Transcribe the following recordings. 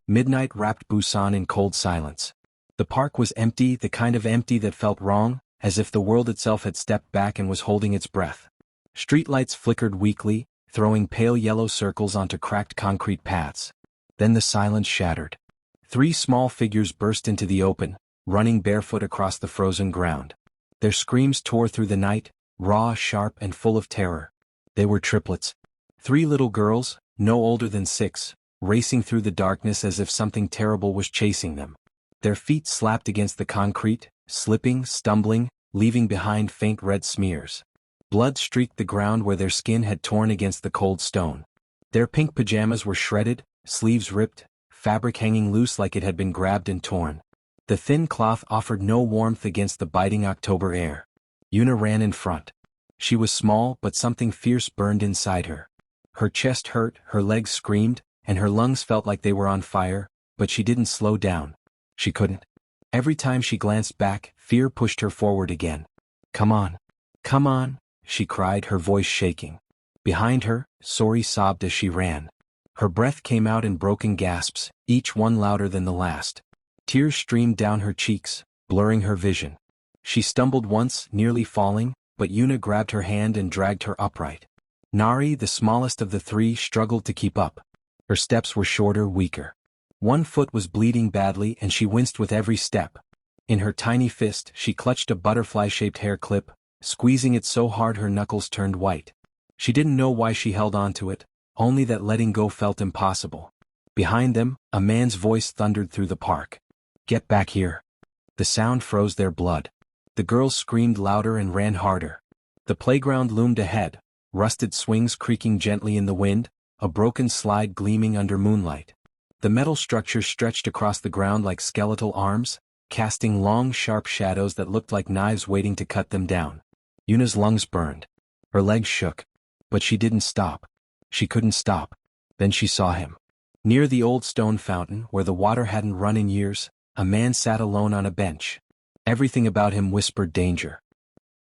Midnight wrapped Busan in cold silence. The park was empty, the kind of empty that felt wrong, as if the world itself had stepped back and was holding its breath. Streetlights flickered weakly, throwing pale yellow circles onto cracked concrete paths. Then the silence shattered. 3 small figures burst into the open, running barefoot across the frozen ground. Their screams tore through the night, raw, sharp, and full of terror. They were triplets. 3 little girls, no older than 6, racing through the darkness as if something terrible was chasing them. Their feet slapped against the concrete, slipping, stumbling, leaving behind faint red smears. Blood streaked the ground where their skin had torn against the cold stone. Their pink pajamas were shredded, sleeves ripped, fabric hanging loose like it had been grabbed and torn. The thin cloth offered no warmth against the biting October air. Yuna ran in front. She was small, but something fierce burned inside her. Her chest hurt, her legs screamed, and her lungs felt like they were on fire, but she didn't slow down. She couldn't. Every time she glanced back, fear pushed her forward again. "Come on. Come on," she cried, her voice shaking. Behind her, Sori sobbed as she ran. Her breath came out in broken gasps, each one louder than the last. Tears streamed down her cheeks, blurring her vision. She stumbled once, nearly falling, but Yuna grabbed her hand and dragged her upright. Nari, the smallest of the 3, struggled to keep up. Her steps were shorter, weaker. One foot was bleeding badly and she winced with every step. In her tiny fist, she clutched a butterfly-shaped hair clip, squeezing it so hard her knuckles turned white. She didn't know why she held on to it, only that letting go felt impossible. Behind them, a man's voice thundered through the park. "Get back here." The sound froze their blood. The girls screamed louder and ran harder. The playground loomed ahead, rusted swings creaking gently in the wind, a broken slide gleaming under moonlight. The metal structures stretched across the ground like skeletal arms, casting long, sharp shadows that looked like knives waiting to cut them down. Yuna's lungs burned. Her legs shook. But she didn't stop. She couldn't stop. Then she saw him. Near the old stone fountain, where the water hadn't run in years, a man sat alone on a bench. Everything about him whispered danger.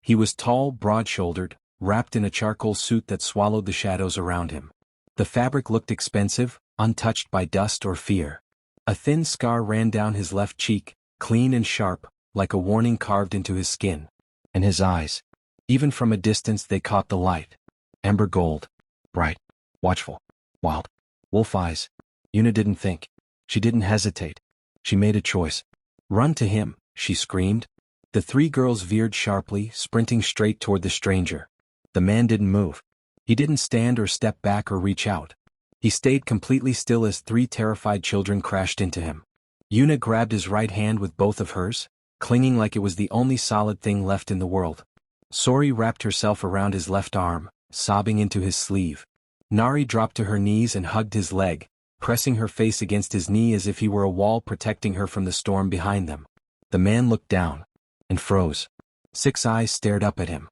He was tall, broad-shouldered, wrapped in a charcoal suit that swallowed the shadows around him. The fabric looked expensive, untouched by dust or fear. A thin scar ran down his left cheek, clean and sharp, like a warning carved into his skin. And his eyes. Even from a distance they caught the light. Ember gold. Bright. Watchful. Wild. Wolf eyes. Yuna didn't think. She didn't hesitate. She made a choice. "Run to him," she screamed. The 3 girls veered sharply, sprinting straight toward the stranger. The man didn't move. He didn't stand or step back or reach out. He stayed completely still as 3 terrified children crashed into him. Yuna grabbed his right hand with both of hers, clinging like it was the only solid thing left in the world. Sori wrapped herself around his left arm, sobbing into his sleeve. Nari dropped to her knees and hugged his leg, pressing her face against his knee as if he were a wall protecting her from the storm behind them. The man looked down. And froze. 6 eyes stared up at him.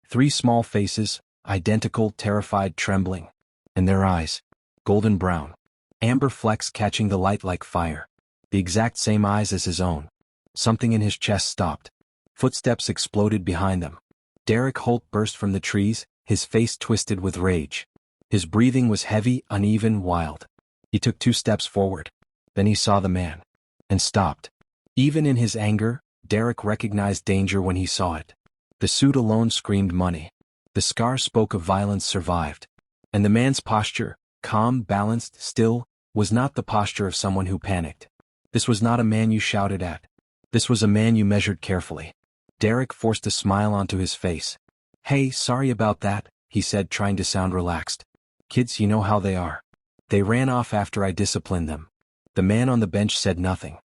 3 small faces, identical, terrified, trembling. And their eyes. Golden brown. Amber flecks catching the light like fire. The exact same eyes as his own. Something in his chest stopped. Footsteps exploded behind them. Derek Holt burst from the trees, his face twisted with rage. His breathing was heavy, uneven, wild. He took 2 steps forward. Then he saw the man. And stopped. Even in his anger, Derek recognized danger when he saw it. The suit alone screamed money. The scar spoke of violence survived. And the man's posture, calm, balanced, still, was not the posture of someone who panicked. This was not a man you shouted at. This was a man you measured carefully. Derek forced a smile onto his face. "Hey, sorry about that," he said, trying to sound relaxed. "Kids, you know how they are. They ran off after I disciplined them." The man on the bench said nothing.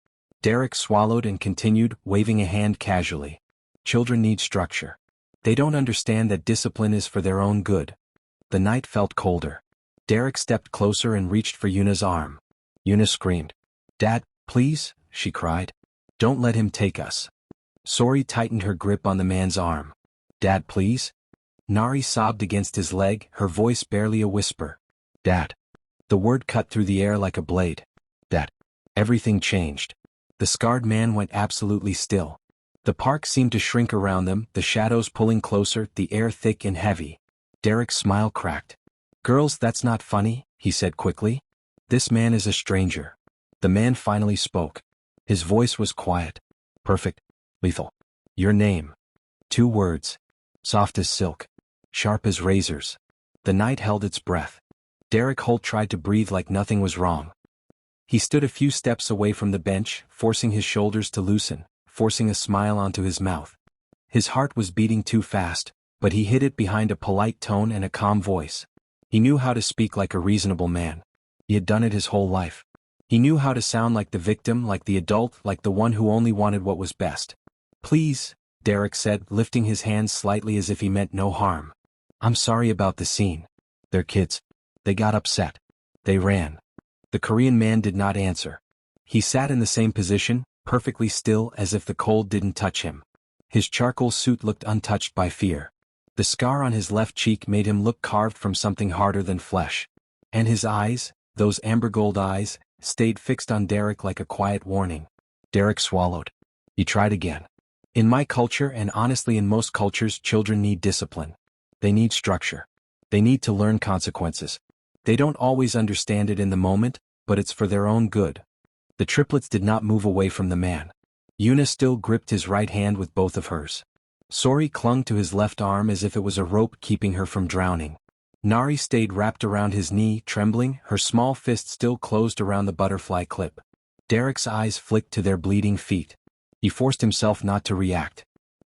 Derek swallowed and continued, waving a hand casually. "Children need structure. They don't understand that discipline is for their own good." The night felt colder. Derek stepped closer and reached for Yuna's arm. Yuna screamed. "Dad, please," she cried. "Don't let him take us." Sori tightened her grip on the man's arm. "Dad, please?" Nari sobbed against his leg, her voice barely a whisper. "Dad." The word cut through the air like a blade. "Dad." Everything changed. The scarred man went absolutely still. The park seemed to shrink around them, the shadows pulling closer, the air thick and heavy. Derek's smile cracked. "Girls, that's not funny," he said quickly. "This man is a stranger. The man finally spoke. His voice was quiet. Perfect. Lethal. Your name. 2 words. Soft as silk. Sharp as razors. The night held its breath. Derek Holt tried to breathe like nothing was wrong. He stood a few steps away from the bench, forcing his shoulders to loosen, forcing a smile onto his mouth. His heart was beating too fast, but he hid it behind a polite tone and a calm voice. He knew how to speak like a reasonable man. He had done it his whole life. He knew how to sound like the victim, like the adult, like the one who only wanted what was best. Please, Derek said, lifting his hands slightly as if he meant no harm. I'm sorry about the scene. They're kids. They got upset. They ran. The Korean man did not answer. He sat in the same position, perfectly still, as if the cold didn't touch him. His charcoal suit looked untouched by fear. The scar on his left cheek made him look carved from something harder than flesh. And his eyes, those amber gold eyes, stayed fixed on Derek like a quiet warning. Derek swallowed. He tried again. In my culture, and honestly in most cultures, children need discipline. They need structure. They need to learn consequences. They don't always understand it in the moment, but it's for their own good. The triplets did not move away from the man. Yuna still gripped his right hand with both of hers. Sori clung to his left arm as if it was a rope keeping her from drowning. Nari stayed wrapped around his knee, trembling, her small fist still closed around the butterfly clip. Derek's eyes flicked to their bleeding feet. He forced himself not to react.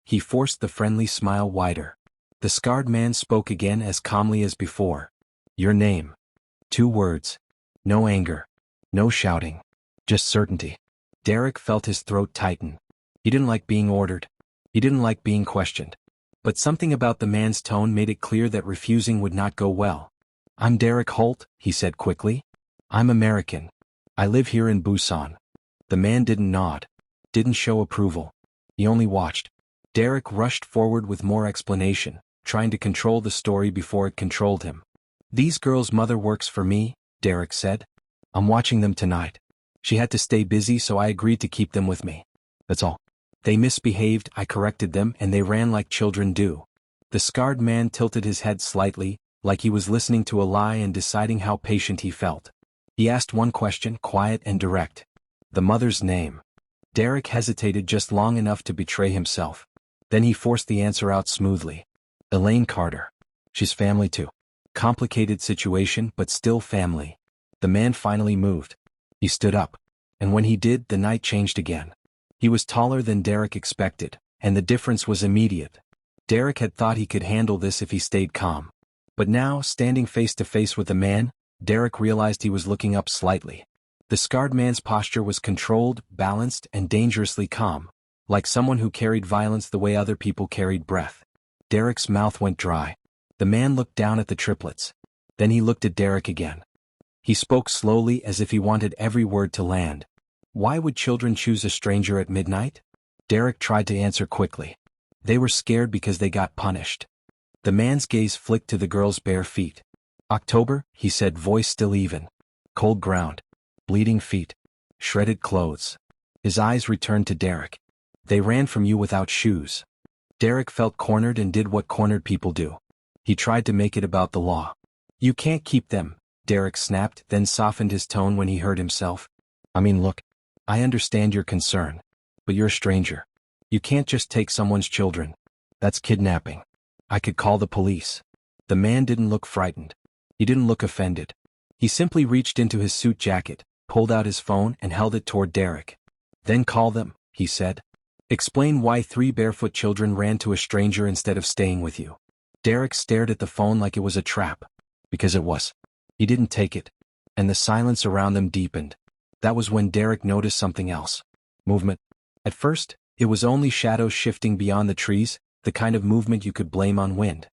He forced the friendly smile wider. The scarred man spoke again as calmly as before. Your name. 2 words. No anger. No shouting. Just certainty. Derek felt his throat tighten. He didn't like being ordered. He didn't like being questioned. But something about the man's tone made it clear that refusing would not go well. I'm Derek Holt, he said quickly. I'm American. I live here in Busan. The man didn't nod. Didn't show approval. He only watched. Derek rushed forward with more explanation, trying to control the story before it controlled him. These girls' mother works for me, Derek said. I'm watching them tonight. She had to stay busy, so I agreed to keep them with me. That's all. They misbehaved, I corrected them, and they ran like children do. The scarred man tilted his head slightly, like he was listening to a lie and deciding how patient he felt. He asked one question, quiet and direct. The mother's name. Derek hesitated just long enough to betray himself. Then he forced the answer out smoothly. Elaine Carter. She's family too. Complicated situation, but still family. The man finally moved. He stood up. And when he did, the night changed again. He was taller than Derek expected, and the difference was immediate. Derek had thought he could handle this if he stayed calm. But now, standing face to face with the man, Derek realized he was looking up slightly. The scarred man's posture was controlled, balanced, and dangerously calm, like someone who carried violence the way other people carried breath. Derek's mouth went dry. The man looked down at the triplets. Then he looked at Derek again. He spoke slowly as if he wanted every word to land. Why would children choose a stranger at midnight? Derek tried to answer quickly. They were scared because they got punished. The man's gaze flicked to the girl's bare feet. October, he said, voice still even. Cold ground. Bleeding feet. Shredded clothes. His eyes returned to Derek. They ran from you without shoes. Derek felt cornered and did what cornered people do. He tried to make it about the law. You can't keep them, Derek snapped, then softened his tone when he heard himself. I mean, look. I understand your concern. But you're a stranger. You can't just take someone's children. That's kidnapping. I could call the police. The man didn't look frightened. He didn't look offended. He simply reached into his suit jacket, pulled out his phone and held it toward Derek. Then call them, he said. Explain why 3 barefoot children ran to a stranger instead of staying with you. Derek stared at the phone like it was a trap. Because it was. He didn't take it. And the silence around them deepened. That was when Derek noticed something else. Movement. At first, it was only shadows shifting beyond the trees, the kind of movement you could blame on wind.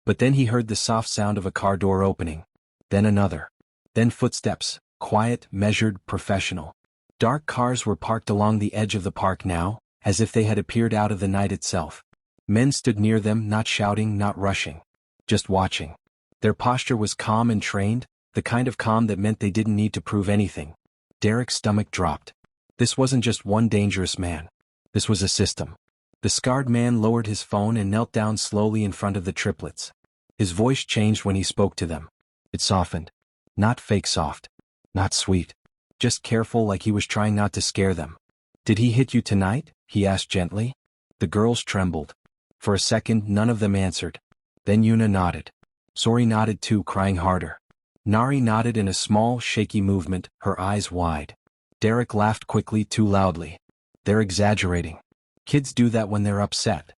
But then he heard the soft sound of a car door opening. Then another. Then footsteps, quiet, measured, professional. Dark cars were parked along the edge of the park now, as if they had appeared out of the night itself. Men stood near them, not shouting, not rushing. Just watching. Their posture was calm and trained, the kind of calm that meant they didn't need to prove anything. Derek's stomach dropped. This wasn't just one dangerous man. This was a system. The scarred man lowered his phone and knelt down slowly in front of the triplets. His voice changed when he spoke to them. It softened. Not fake soft. Not sweet. Just careful, like he was trying not to scare them. Did he hit you tonight? He asked gently. The girls trembled. For a second none of them answered. Then Yuna nodded. Sori nodded too, crying harder. Nari nodded in a small, shaky movement, her eyes wide. Derek laughed quickly, too loudly. They're exaggerating. Kids do that when they're upset.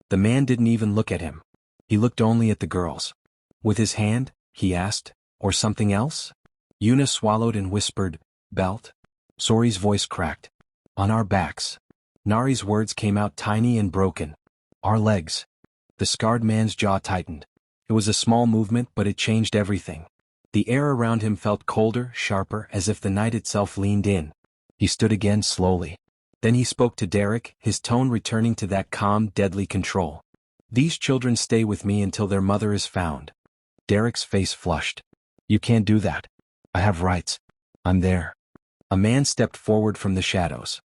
The man didn't even look at him. He looked only at the girls. With his hand? He asked. Or something else? Yuna swallowed and whispered, belt? Sori's voice cracked. On our backs. Nari's words came out tiny and broken. Our legs. The scarred man's jaw tightened. It was a small movement, but it changed everything. The air around him felt colder, sharper, as if the night itself leaned in. He stood again slowly. Then he spoke to Derek, his tone returning to that calm, deadly control. These children stay with me until their mother is found. Derek's face flushed. You can't do that. I have rights. I'm there. A man stepped forward from the shadows.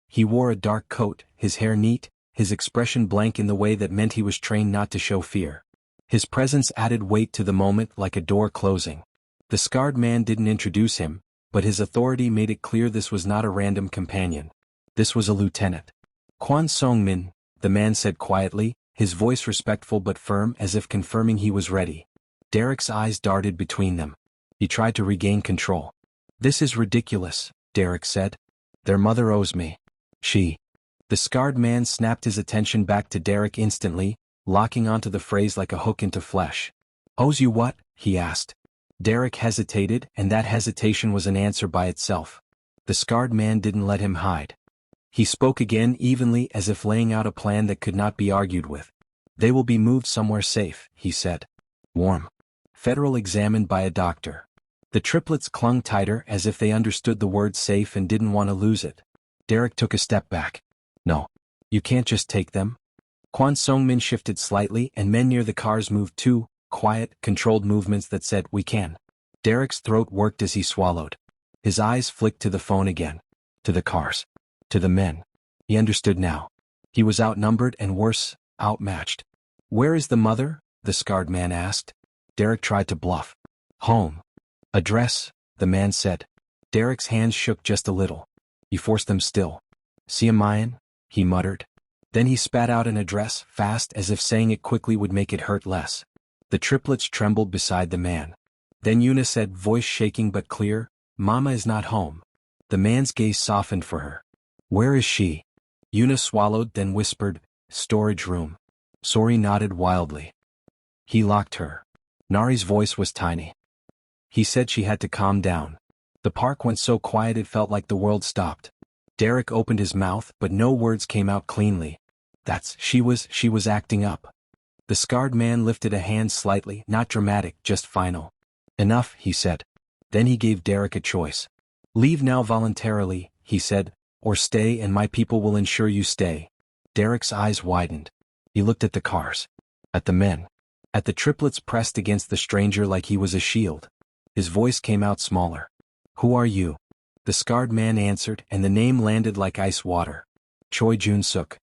He wore a dark coat, his hair neat, his expression blank in the way that meant he was trained not to show fear. His presence added weight to the moment, like a door closing. The scarred man didn't introduce him, but his authority made it clear this was not a random companion. This was a lieutenant. Kwan Song-min, the man said quietly, his voice respectful but firm, as if confirming he was ready. Derek's eyes darted between them. He tried to regain control. This is ridiculous, Derek said. Their mother owes me. She. The scarred man snapped his attention back to Derek instantly, locking onto the phrase like a hook into flesh. Owes you what? He asked. Derek hesitated, and that hesitation was an answer by itself. The scarred man didn't let him hide. He spoke again evenly, as if laying out a plan that could not be argued with. They will be moved somewhere safe, he said. Warm. Federal, examined by a doctor. The triplets clung tighter, as if they understood the word safe and didn't want to lose it. Derek took a step back. No. You can't just take them. Kwan Song-min shifted slightly, and men near the cars moved too, quiet, controlled movements that said, we can. Derek's throat worked as he swallowed. His eyes flicked to the phone again. To the cars. To the men. He understood now. He was outnumbered and worse, outmatched. Where is the mother? The scarred man asked. Derek tried to bluff. Home. Address, the man said. Derek's hands shook just a little. He forced them still. Siamayan, he muttered. Then he spat out an address, fast, as if saying it quickly would make it hurt less. The triplets trembled beside the man. Then Yuna said, voice shaking but clear, Mama is not home. The man's gaze softened for her. Where is she? Yuna swallowed, then whispered, storage room. Sori nodded wildly. He locked her. Nari's voice was tiny. He said she had to calm down. The park went so quiet it felt like the world stopped. Derek opened his mouth, but no words came out cleanly. She was acting up. The scarred man lifted a hand slightly, not dramatic, just final. Enough, he said. Then he gave Derek a choice. Leave now voluntarily, he said, or stay and my people will ensure you stay. Derek's eyes widened. He looked at the cars. At the men. At the triplets pressed against the stranger like he was a shield. His voice came out smaller. Who are you? The scarred man answered, and the name landed like ice water. Choi Jun-suk.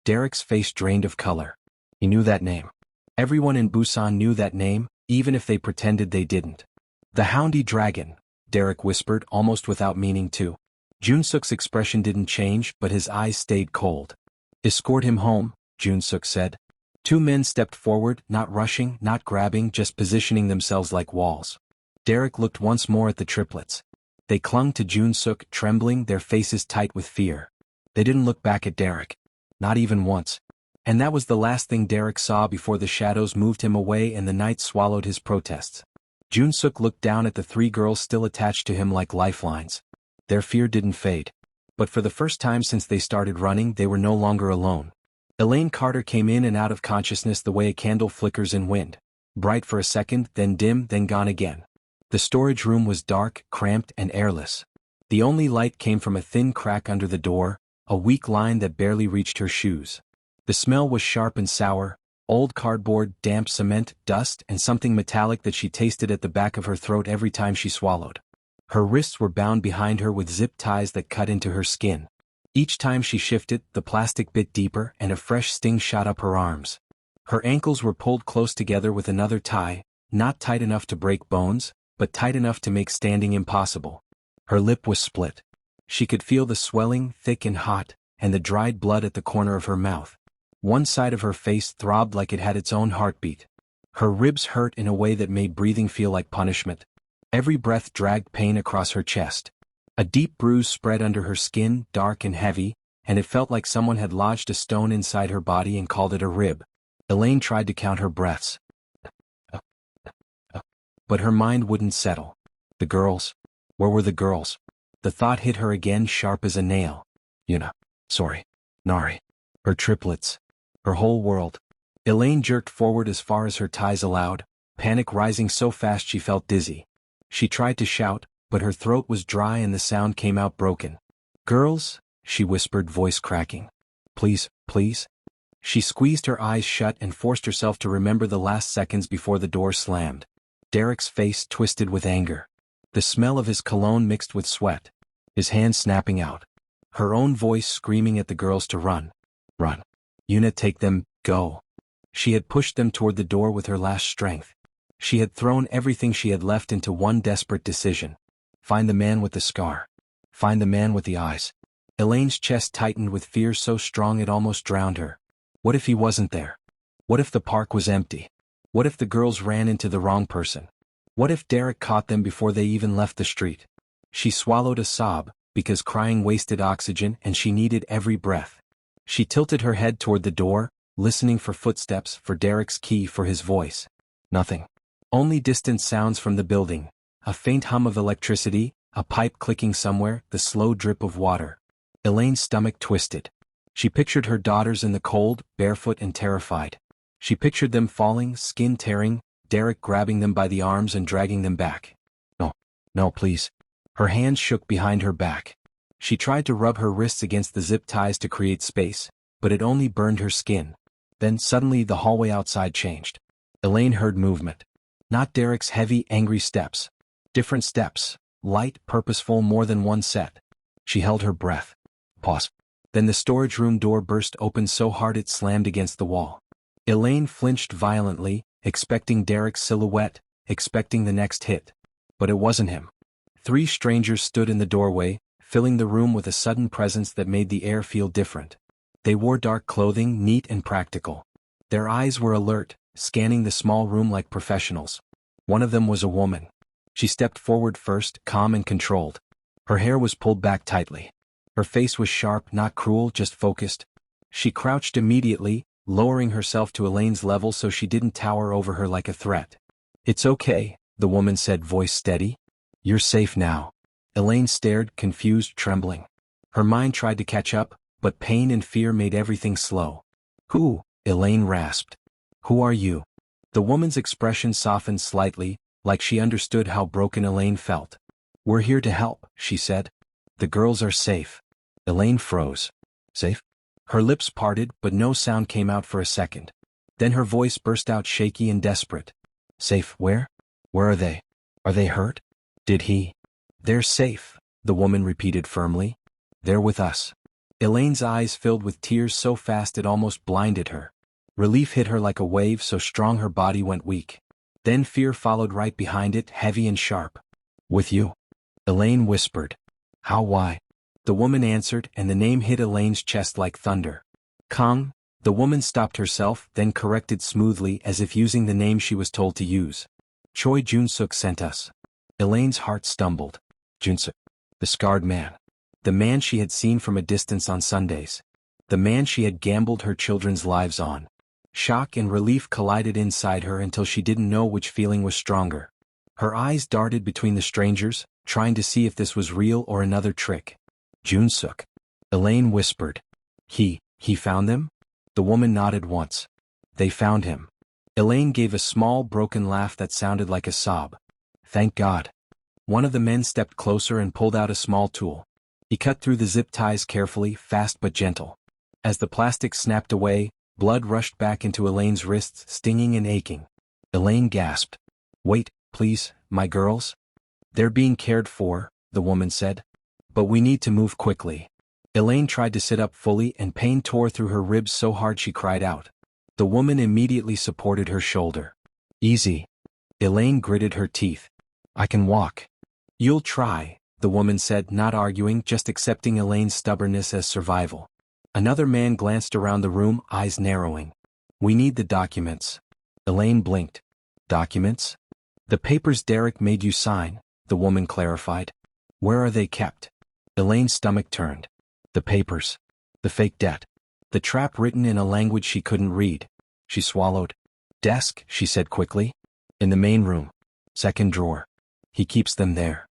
Derek's face drained of color. He knew that name. Everyone in Busan knew that name, even if they pretended they didn't. The Houndy Dragon, Derek whispered, almost without meaning to. Jun-suk's expression didn't change, but his eyes stayed cold. Escort him home, Jun-suk said. Two men stepped forward, not rushing, not grabbing, just positioning themselves like walls. Derek looked once more at the triplets. They clung to Jun-suk, trembling, their faces tight with fear. They didn't look back at Derek. Not even once. And that was the last thing Derek saw before the shadows moved him away and the night swallowed his protests. Jun-suk looked down at the three girls still attached to him like lifelines. Their fear didn't fade. But for the first time since they started running, they were no longer alone. Elaine Carter came in and out of consciousness the way a candle flickers in wind. Bright for a second, then dim, then gone again. The storage room was dark, cramped, and airless. The only light came from a thin crack under the door, a weak line that barely reached her shoes. The smell was sharp and sour, old cardboard, damp cement, dust, and something metallic that she tasted at the back of her throat every time she swallowed. Her wrists were bound behind her with zip ties that cut into her skin. Each time she shifted, the plastic bit deeper and a fresh sting shot up her arms. Her ankles were pulled close together with another tie, not tight enough to break bones, but tight enough to make standing impossible. Her lip was split. She could feel the swelling, thick and hot, and the dried blood at the corner of her mouth. One side of her face throbbed like it had its own heartbeat. Her ribs hurt in a way that made breathing feel like punishment. Every breath dragged pain across her chest. A deep bruise spread under her skin, dark and heavy, and it felt like someone had lodged a stone inside her body and called it a rib. Elaine tried to count her breaths. But her mind wouldn't settle. The girls? Where were the girls? The thought hit her again, sharp as a nail. Nari. Her triplets. Her whole world. Elaine jerked forward as far as her thighs allowed, panic rising so fast she felt dizzy. She tried to shout, but her throat was dry and the sound came out broken. Girls? She whispered, voice cracking. Please, please? She squeezed her eyes shut and forced herself to remember the last seconds before the door slammed. Derek's face twisted with anger. The smell of his cologne mixed with sweat. His hands snapping out. Her own voice screaming at the girls to run. Run. Una, take them, go. She had pushed them toward the door with her last strength. She had thrown everything she had left into one desperate decision. Find the man with the scar. Find the man with the eyes. Elaine's chest tightened with fear so strong it almost drowned her. What if he wasn't there? What if the park was empty? What if the girls ran into the wrong person? What if Derek caught them before they even left the street? She swallowed a sob, because crying wasted oxygen and she needed every breath. She tilted her head toward the door, listening for footsteps, for Derek's key, for his voice. Nothing. Only distant sounds from the building, a faint hum of electricity, a pipe clicking somewhere, the slow drip of water. Elaine's stomach twisted. She pictured her daughters in the cold, barefoot and terrified. She pictured them falling, skin tearing, Derek grabbing them by the arms and dragging them back. No, please. Her hands shook behind her back. She tried to rub her wrists against the zip ties to create space, but it only burned her skin. Then suddenly the hallway outside changed. Elaine heard movement. Not Derek's heavy, angry steps. Different steps, light, purposeful, more than one set. She held her breath. Pause. Then the storage room door burst open so hard it slammed against the wall. Elaine flinched violently, expecting Derek's silhouette, expecting the next hit. But it wasn't him. 3 strangers stood in the doorway, filling the room with a sudden presence that made the air feel different. They wore dark clothing, neat and practical. Their eyes were alert, scanning the small room like professionals. One of them was a woman. She stepped forward first, calm and controlled. Her hair was pulled back tightly. Her face was sharp, not cruel, just focused. She crouched immediately, lowering herself to Elaine's level so she didn't tower over her like a threat. It's okay, the woman said, voice steady. You're safe now. Elaine stared, confused, trembling. Her mind tried to catch up, but pain and fear made everything slow. Who? Elaine rasped. Who are you? The woman's expression softened slightly, like she understood how broken Elaine felt. We're here to help, she said. The girls are safe. Elaine froze. Safe? Her lips parted, but no sound came out for a second. Then her voice burst out shaky and desperate. Safe where? Where are they? Are they hurt? Did he? They're safe, the woman repeated firmly. They're with us. Elaine's eyes filled with tears so fast it almost blinded her. Relief hit her like a wave so strong her body went weak. Then fear followed right behind it, heavy and sharp. With you? Elaine whispered. How, why? The woman answered, and the name hit Elaine's chest like thunder. Kong. The woman stopped herself, then corrected smoothly as if using the name she was told to use. Choi Jun-suk sent us. Elaine's heart stumbled. Jun-suk. The scarred man. The man she had seen from a distance on Sundays. The man she had gambled her children's lives on. Shock and relief collided inside her until she didn't know which feeling was stronger. Her eyes darted between the strangers, trying to see if this was real or another trick. Jun-suk. Elaine whispered. He found them? The woman nodded once. They found him. Elaine gave a small broken laugh that sounded like a sob. Thank God. One of the men stepped closer and pulled out a small tool. He cut through the zip ties carefully, fast but gentle. As the plastic snapped away, blood rushed back into Elaine's wrists, stinging and aching. Elaine gasped. Wait, please, my girls? They're being cared for, the woman said. But we need to move quickly. Elaine tried to sit up fully and pain tore through her ribs so hard she cried out. The woman immediately supported her shoulder. Easy. Elaine gritted her teeth. I can walk. You'll try, the the woman said, not arguing, just accepting Elaine's stubbornness as survival. Another man glanced around the room, eyes narrowing. We need the documents. Elaine blinked. Documents? The papers Derek made you sign, the woman clarified. Where are they kept? Elaine's stomach turned. The papers. The fake debt. The trap written in a language she couldn't read. She swallowed. Desk, she said quickly. In the main room. Second drawer. He keeps them there.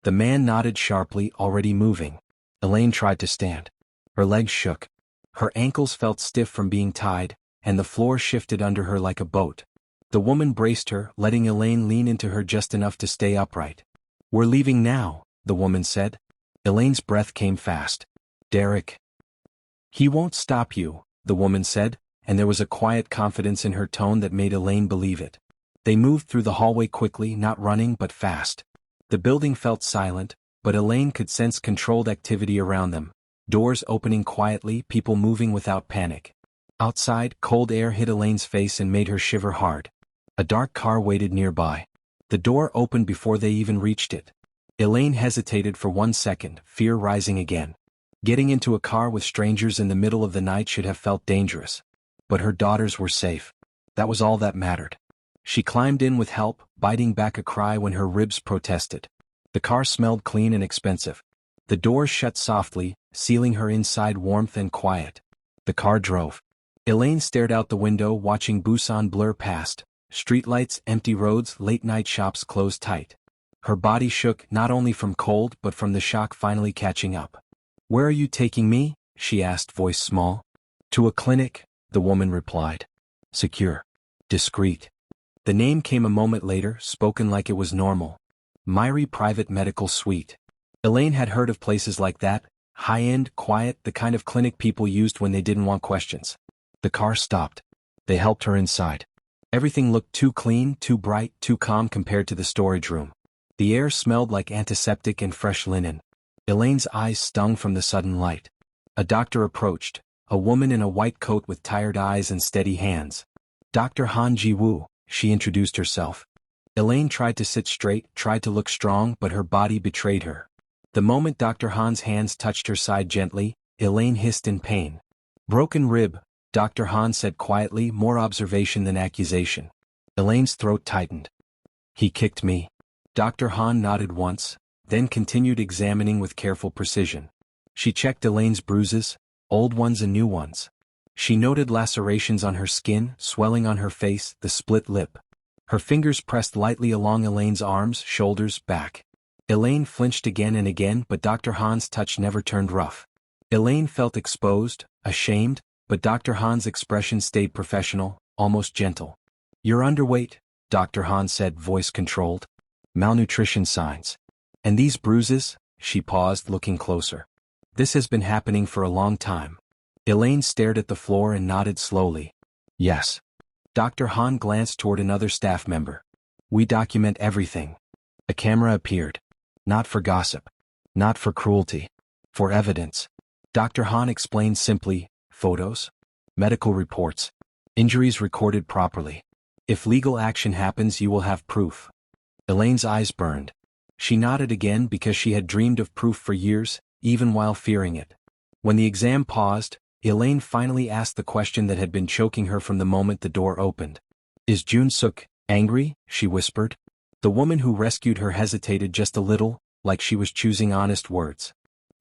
The man nodded sharply, already moving. Elaine tried to stand. Her legs shook. Her ankles felt stiff from being tied, and the floor shifted under her like a boat. The woman braced her, letting Elaine lean into her just enough to stay upright. We're leaving now, the woman said. Elaine's breath came fast. Derek. He won't stop you, the woman said, and there was a quiet confidence in her tone that made Elaine believe it. They moved through the hallway quickly, not running but fast. The building felt silent, but Elaine could sense controlled activity around them. Doors opening quietly, people moving without panic. Outside, cold air hit Elaine's face and made her shiver hard. A dark car waited nearby. The door opened before they even reached it. Elaine hesitated for 1 second, fear rising again. Getting into a car with strangers in the middle of the night should have felt dangerous. But her daughters were safe. That was all that mattered. She climbed in with help, biting back a cry when her ribs protested. The car smelled clean and expensive. The doors shut softly, sealing her inside warmth and quiet. The car drove. Elaine stared out the window, watching Busan blur past. Streetlights, empty roads, late-night shops closed tight. Her body shook, not only from cold but from the shock finally catching up. Where are you taking me? She asked, voice small. To a clinic, the woman replied. Secure. Discreet. The name came a moment later, spoken like it was normal. Myri Private Medical Suite. Elaine had heard of places like that, high-end, quiet, the kind of clinic people used when they didn't want questions. The car stopped. They helped her inside. Everything looked too clean, too bright, too calm compared to the storage room. The air smelled like antiseptic and fresh linen. Elaine's eyes stung from the sudden light. A doctor approached, a woman in a white coat with tired eyes and steady hands. Dr. Han Ji-woo, she introduced herself. Elaine tried to sit straight, tried to look strong, but her body betrayed her. The moment Dr. Han's hands touched her side gently, Elaine hissed in pain. Broken rib, Dr. Han said quietly, more observation than accusation. Elaine's throat tightened. He kicked me. Dr. Han nodded once, then continued examining with careful precision. She checked Elaine's bruises, old ones and new ones. She noted lacerations on her skin, swelling on her face, the split lip. Her fingers pressed lightly along Elaine's arms, shoulders, back. Elaine flinched again and again, but Dr. Han's touch never turned rough. Elaine felt exposed, ashamed, but Dr. Han's expression stayed professional, almost gentle. You're underweight, Dr. Han said, voice controlled. Malnutrition signs. And these bruises? She paused, looking closer. This has been happening for a long time. Elaine stared at the floor and nodded slowly. Yes. Dr. Han glanced toward another staff member. We document everything. A camera appeared. Not for gossip. Not for cruelty. For evidence. Dr. Han explained simply, photos. Medical reports. Injuries recorded properly. If legal action happens, you will have proof. Elaine's eyes burned. She nodded again because she had dreamed of proof for years, even while fearing it. When the exam paused, Elaine finally asked the question that had been choking her from the moment the door opened. Is Jun-suk angry? She whispered. The woman who rescued her hesitated just a little, like she was choosing honest words.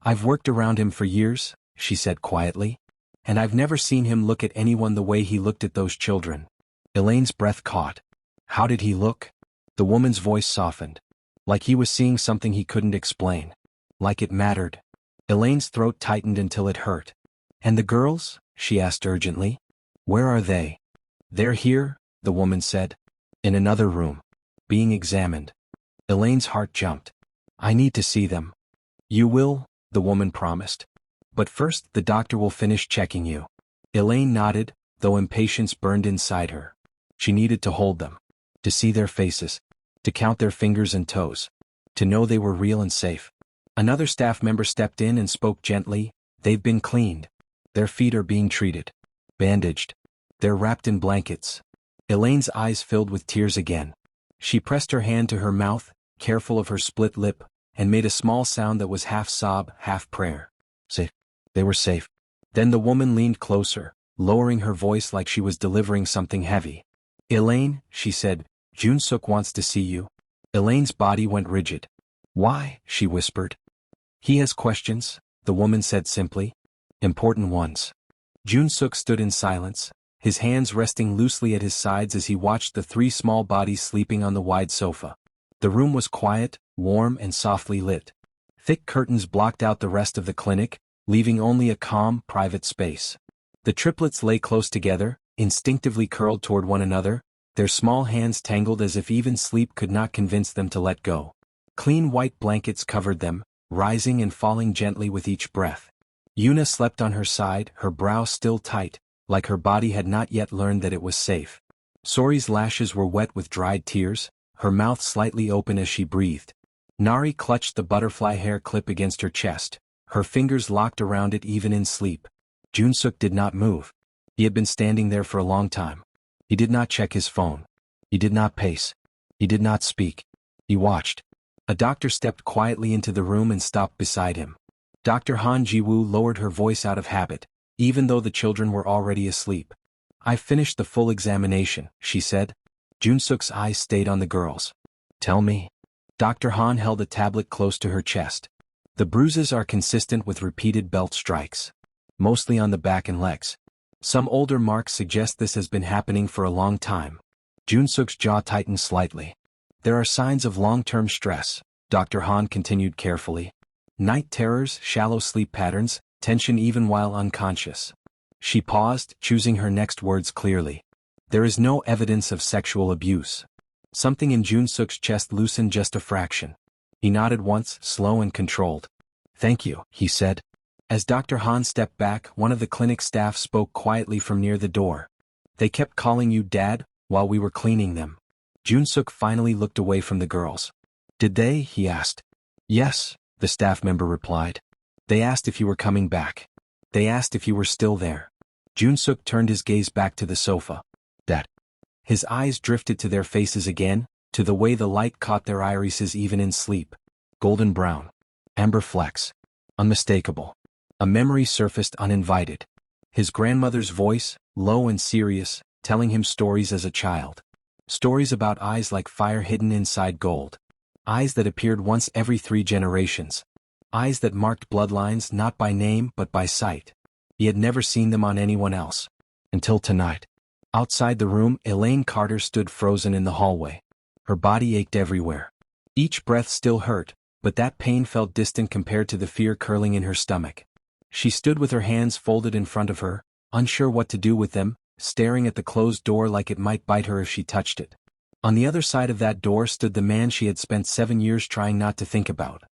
I've worked around him for years, she said quietly. And I've never seen him look at anyone the way he looked at those children. Elaine's breath caught. How did he look? The woman's voice softened. Like he was seeing something he couldn't explain. Like it mattered. Elaine's throat tightened until it hurt. And the girls? She asked urgently. Where are they? They're here, the woman said. In another room. Being examined. Elaine's heart jumped. I need to see them. You will, the woman promised. But first, the doctor will finish checking you. Elaine nodded, though impatience burned inside her. She needed to hold them. To see their faces. To count their fingers and toes. To know they were real and safe. Another staff member stepped in and spoke gently. They've been cleaned. Their feet are being treated. Bandaged. They're wrapped in blankets. Elaine's eyes filled with tears again. She pressed her hand to her mouth, careful of her split lip. and made a small sound that was half sob, half prayer. Safe. They were safe. Then the woman leaned closer, lowering her voice like she was delivering something heavy. Elaine, she said, Jun-suk wants to see you. Elaine's body went rigid. Why? She whispered. He has questions, the woman said simply. Important ones. Jun-suk stood in silence, his hands resting loosely at his sides as he watched the three small bodies sleeping on the wide sofa. The room was quiet, warm and softly lit. Thick curtains blocked out the rest of the clinic, leaving only a calm, private space. The triplets lay close together, instinctively curled toward one another, their small hands tangled as if even sleep could not convince them to let go. Clean white blankets covered them, rising and falling gently with each breath. Yuna slept on her side, her brow still tight, like her body had not yet learned that it was safe. Sori's lashes were wet with dried tears, her mouth slightly open as she breathed. Nari clutched the butterfly hair clip against her chest, her fingers locked around it even in sleep. Jun-suk did not move. He had been standing there for a long time. He did not check his phone. He did not pace. He did not speak. He watched. A doctor stepped quietly into the room and stopped beside him. Dr. Han Ji-woo lowered her voice out of habit, even though the children were already asleep. I finished the full examination, she said. Jun-suk's eyes stayed on the girls. Tell me. Dr. Han held a tablet close to her chest. The bruises are consistent with repeated belt strikes. Mostly on the back and legs. Some older marks suggest this has been happening for a long time. Jun-suk's jaw tightened slightly. There are signs of long-term stress, Dr. Han continued carefully. Night terrors, shallow sleep patterns, tension even while unconscious. She paused, choosing her next words clearly. There is no evidence of sexual abuse. Something in Jun-suk's chest loosened just a fraction. He nodded once, slow and controlled. Thank you, he said. As Dr. Han stepped back, one of the clinic staff spoke quietly from near the door. They kept calling you Dad, while we were cleaning them. Jun-suk finally looked away from the girls. Did they? He asked. Yes, the staff member replied. They asked if you were coming back. They asked if you were still there. Jun-suk turned his gaze back to the sofa. Dad. His eyes drifted to their faces again, to the way the light caught their irises even in sleep. Golden brown. Amber flecks. Unmistakable. A memory surfaced uninvited. His grandmother's voice, low and serious, telling him stories as a child. Stories about eyes like fire hidden inside gold. Eyes that appeared once every 3 generations. Eyes that marked bloodlines not by name but by sight. He had never seen them on anyone else. Until tonight. Outside the room, Elaine Carter stood frozen in the hallway. Her body ached everywhere. Each breath still hurt, but that pain felt distant compared to the fear curling in her stomach. She stood with her hands folded in front of her, unsure what to do with them, staring at the closed door like it might bite her if she touched it. On the other side of that door stood the man she had spent 7 years trying not to think about.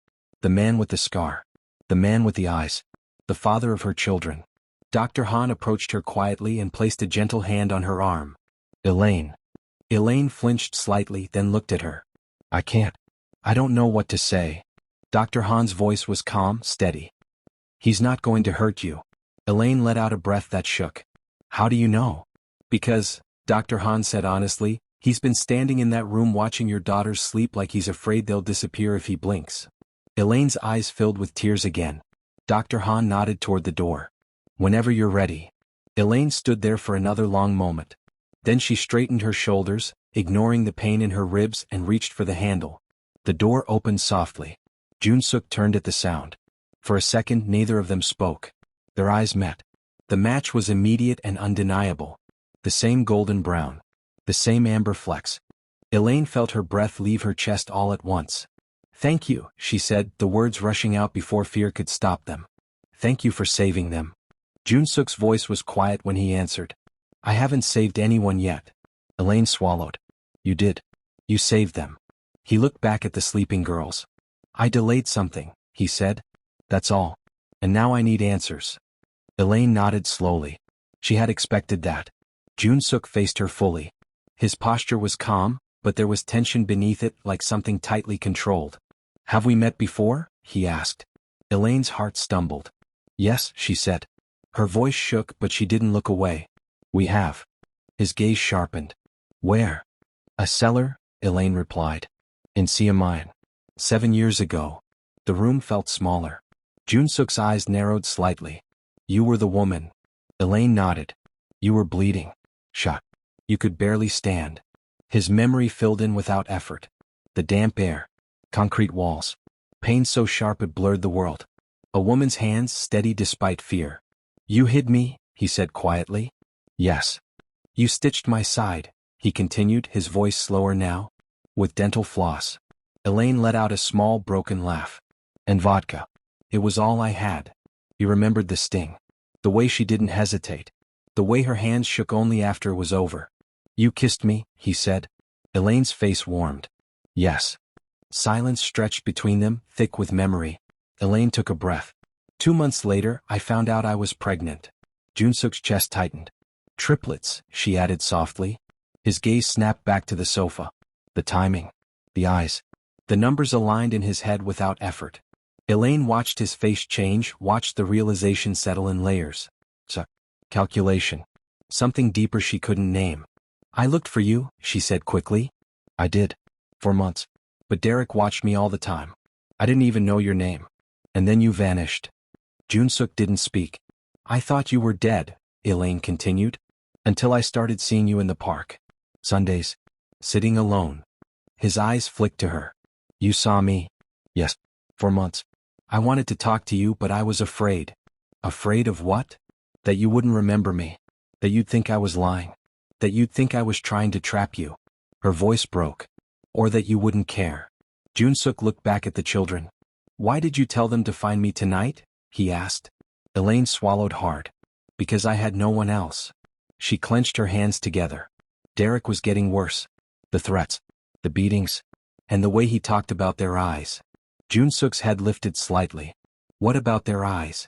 The man with the scar. The man with the eyes. The father of her children. Dr. Han approached her quietly and placed a gentle hand on her arm. Elaine. Elaine flinched slightly, then looked at her. I can't. I don't know what to say. Dr. Han's voice was calm, steady. He's not going to hurt you. Elaine let out a breath that shook. How do you know? Because, Dr. Han said honestly, he's been standing in that room watching your daughters sleep like he's afraid they'll disappear if he blinks. Elaine's eyes filled with tears again. Dr. Han nodded toward the door. Whenever you're ready. Elaine stood there for another long moment. Then she straightened her shoulders, ignoring the pain in her ribs, and reached for the handle. The door opened softly. Jun-suk turned at the sound. For a second neither of them spoke. Their eyes met. The match was immediate and undeniable. The same golden brown. The same amber flecks. Elaine felt her breath leave her chest all at once. Thank you, she said, the words rushing out before fear could stop them. Thank you for saving them. Jun-suk's voice was quiet when he answered. I haven't saved anyone yet. Elaine swallowed. You did. You saved them. He looked back at the sleeping girls. I delayed something, he said. That's all. And now I need answers. Elaine nodded slowly. She had expected that. Jun-suk faced her fully. His posture was calm, but there was tension beneath it like something tightly controlled. Have we met before? He asked. Elaine's heart stumbled. Yes, she said. Her voice shook but she didn't look away. We have. His gaze sharpened. Where? A cellar, Elaine replied. In Siamine. 7 years ago. The room felt smaller. Jun-suk's eyes narrowed slightly. You were the woman. Elaine nodded. You were bleeding. Shot. You could barely stand. His memory filled in without effort. The damp air. Concrete walls. Pain so sharp it blurred the world. A woman's hands steady despite fear. You hid me, he said quietly. Yes. You stitched my side, he continued, his voice slower now. With dental floss. Elaine let out a small broken laugh. And vodka. It was all I had. He remembered the sting. The way she didn't hesitate. The way her hands shook only after it was over. You kissed me, he said. Elaine's face warmed. Yes. Silence stretched between them, thick with memory. Elaine took a breath. 2 months later, I found out I was pregnant. Jun-suk's chest tightened. Triplets, she added softly. His gaze snapped back to the sofa. The timing. The eyes. The numbers aligned in his head without effort. Elaine watched his face change, watched the realization settle in layers. Calculation. Something deeper she couldn't name. I looked for you, she said quickly. I did. For months. But Derek watched me all the time. I didn't even know your name. And then you vanished. Jun-suk didn't speak. I thought you were dead, Elaine continued. Until I started seeing you in the park. Sundays. Sitting alone. His eyes flicked to her. You saw me? Yes. For months. I wanted to talk to you, but I was afraid. Afraid of what? That you wouldn't remember me. That you'd think I was lying. That you'd think I was trying to trap you. Her voice broke. Or that you wouldn't care. Jun-suk looked back at the children. Why did you tell them to find me tonight? He asked. Elaine swallowed hard. Because I had no one else. She clenched her hands together. Derek was getting worse. The threats. The beatings. And the way he talked about their eyes. Jun-suk's head lifted slightly. What about their eyes?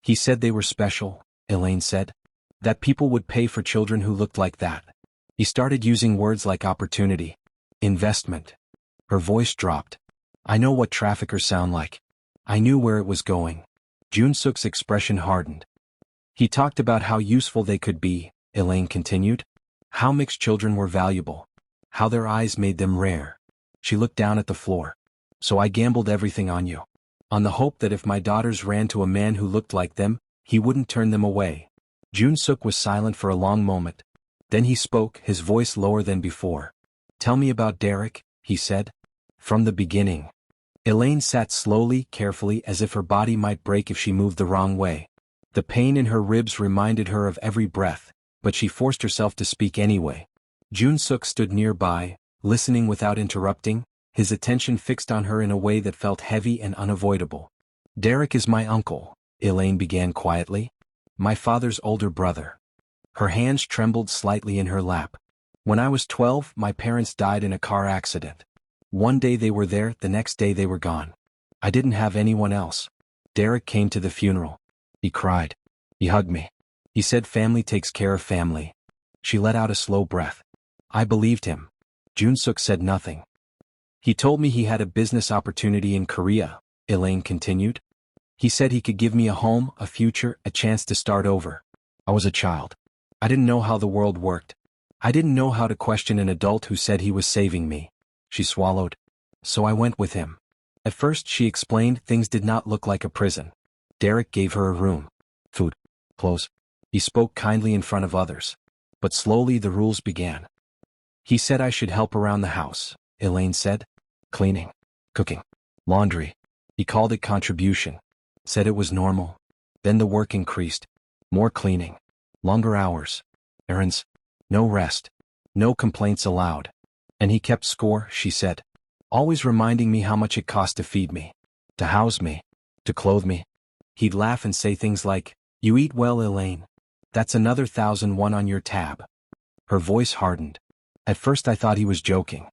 He said they were special, Elaine said. That people would pay for children who looked like that. He started using words like opportunity. Investment. Her voice dropped. I know what traffickers sound like. I knew where it was going. Jun-suk's expression hardened. He talked about how useful they could be, Elaine continued. How mixed children were valuable. How their eyes made them rare. She looked down at the floor. So I gambled everything on you. On the hope that if my daughters ran to a man who looked like them, he wouldn't turn them away. Jun-suk was silent for a long moment. Then he spoke, his voice lower than before. Tell me about Derek, he said. From the beginning. Elaine sat slowly, carefully, as if her body might break if she moved the wrong way. The pain in her ribs reminded her of every breath, but she forced herself to speak anyway. Jun-suk stood nearby, listening without interrupting, his attention fixed on her in a way that felt heavy and unavoidable. Derek is my uncle, Elaine began quietly. My father's older brother. Her hands trembled slightly in her lap. When I was 12, my parents died in a car accident. One day they were there, the next day they were gone. I didn't have anyone else. Derek came to the funeral. He cried. He hugged me. He said family takes care of family. She let out a slow breath. I believed him. Jun-suk said nothing. He told me he had a business opportunity in Korea, Elaine continued. He said he could give me a home, a future, a chance to start over. I was a child. I didn't know how the world worked. I didn't know how to question an adult who said he was saving me. She swallowed. So I went with him. At first, she explained, things did not look like a prison. Derek gave her a room. Food. Clothes. He spoke kindly in front of others. But slowly the rules began. He said I should help around the house, Elaine said. Cleaning. Cooking. Laundry. He called it contribution. Said it was normal. Then the work increased. More cleaning. Longer hours. Errands. No rest. No complaints allowed. And he kept score, she said. Always reminding me how much it cost to feed me. To house me. To clothe me. He'd laugh and say things like, you eat well, Elaine. That's another 1,001 on your tab. Her voice hardened. At first I thought he was joking.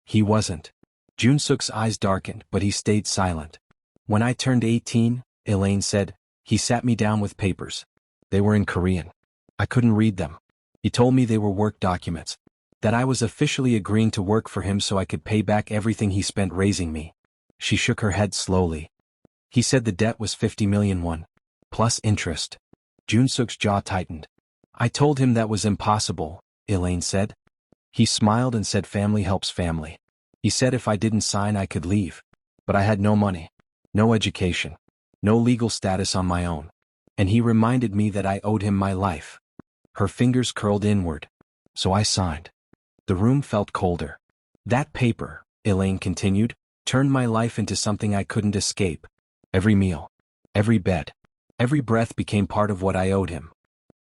He wasn't. Jun-suk's eyes darkened, but he stayed silent. When I turned 18, Elaine said, he sat me down with papers. They were in Korean. I couldn't read them. He told me they were work documents. That I was officially agreeing to work for him so I could pay back everything he spent raising me. She shook her head slowly. He said the debt was 50 million won. Plus interest. Jun-suk's jaw tightened. I told him that was impossible, Elaine said. He smiled and said family helps family. He said if I didn't sign I could leave. But I had no money. No education. No legal status on my own. And he reminded me that I owed him my life. Her fingers curled inward. So I signed. The room felt colder. That paper, Elaine continued, turned my life into something I couldn't escape. Every meal. Every bed. Every breath became part of what I owed him.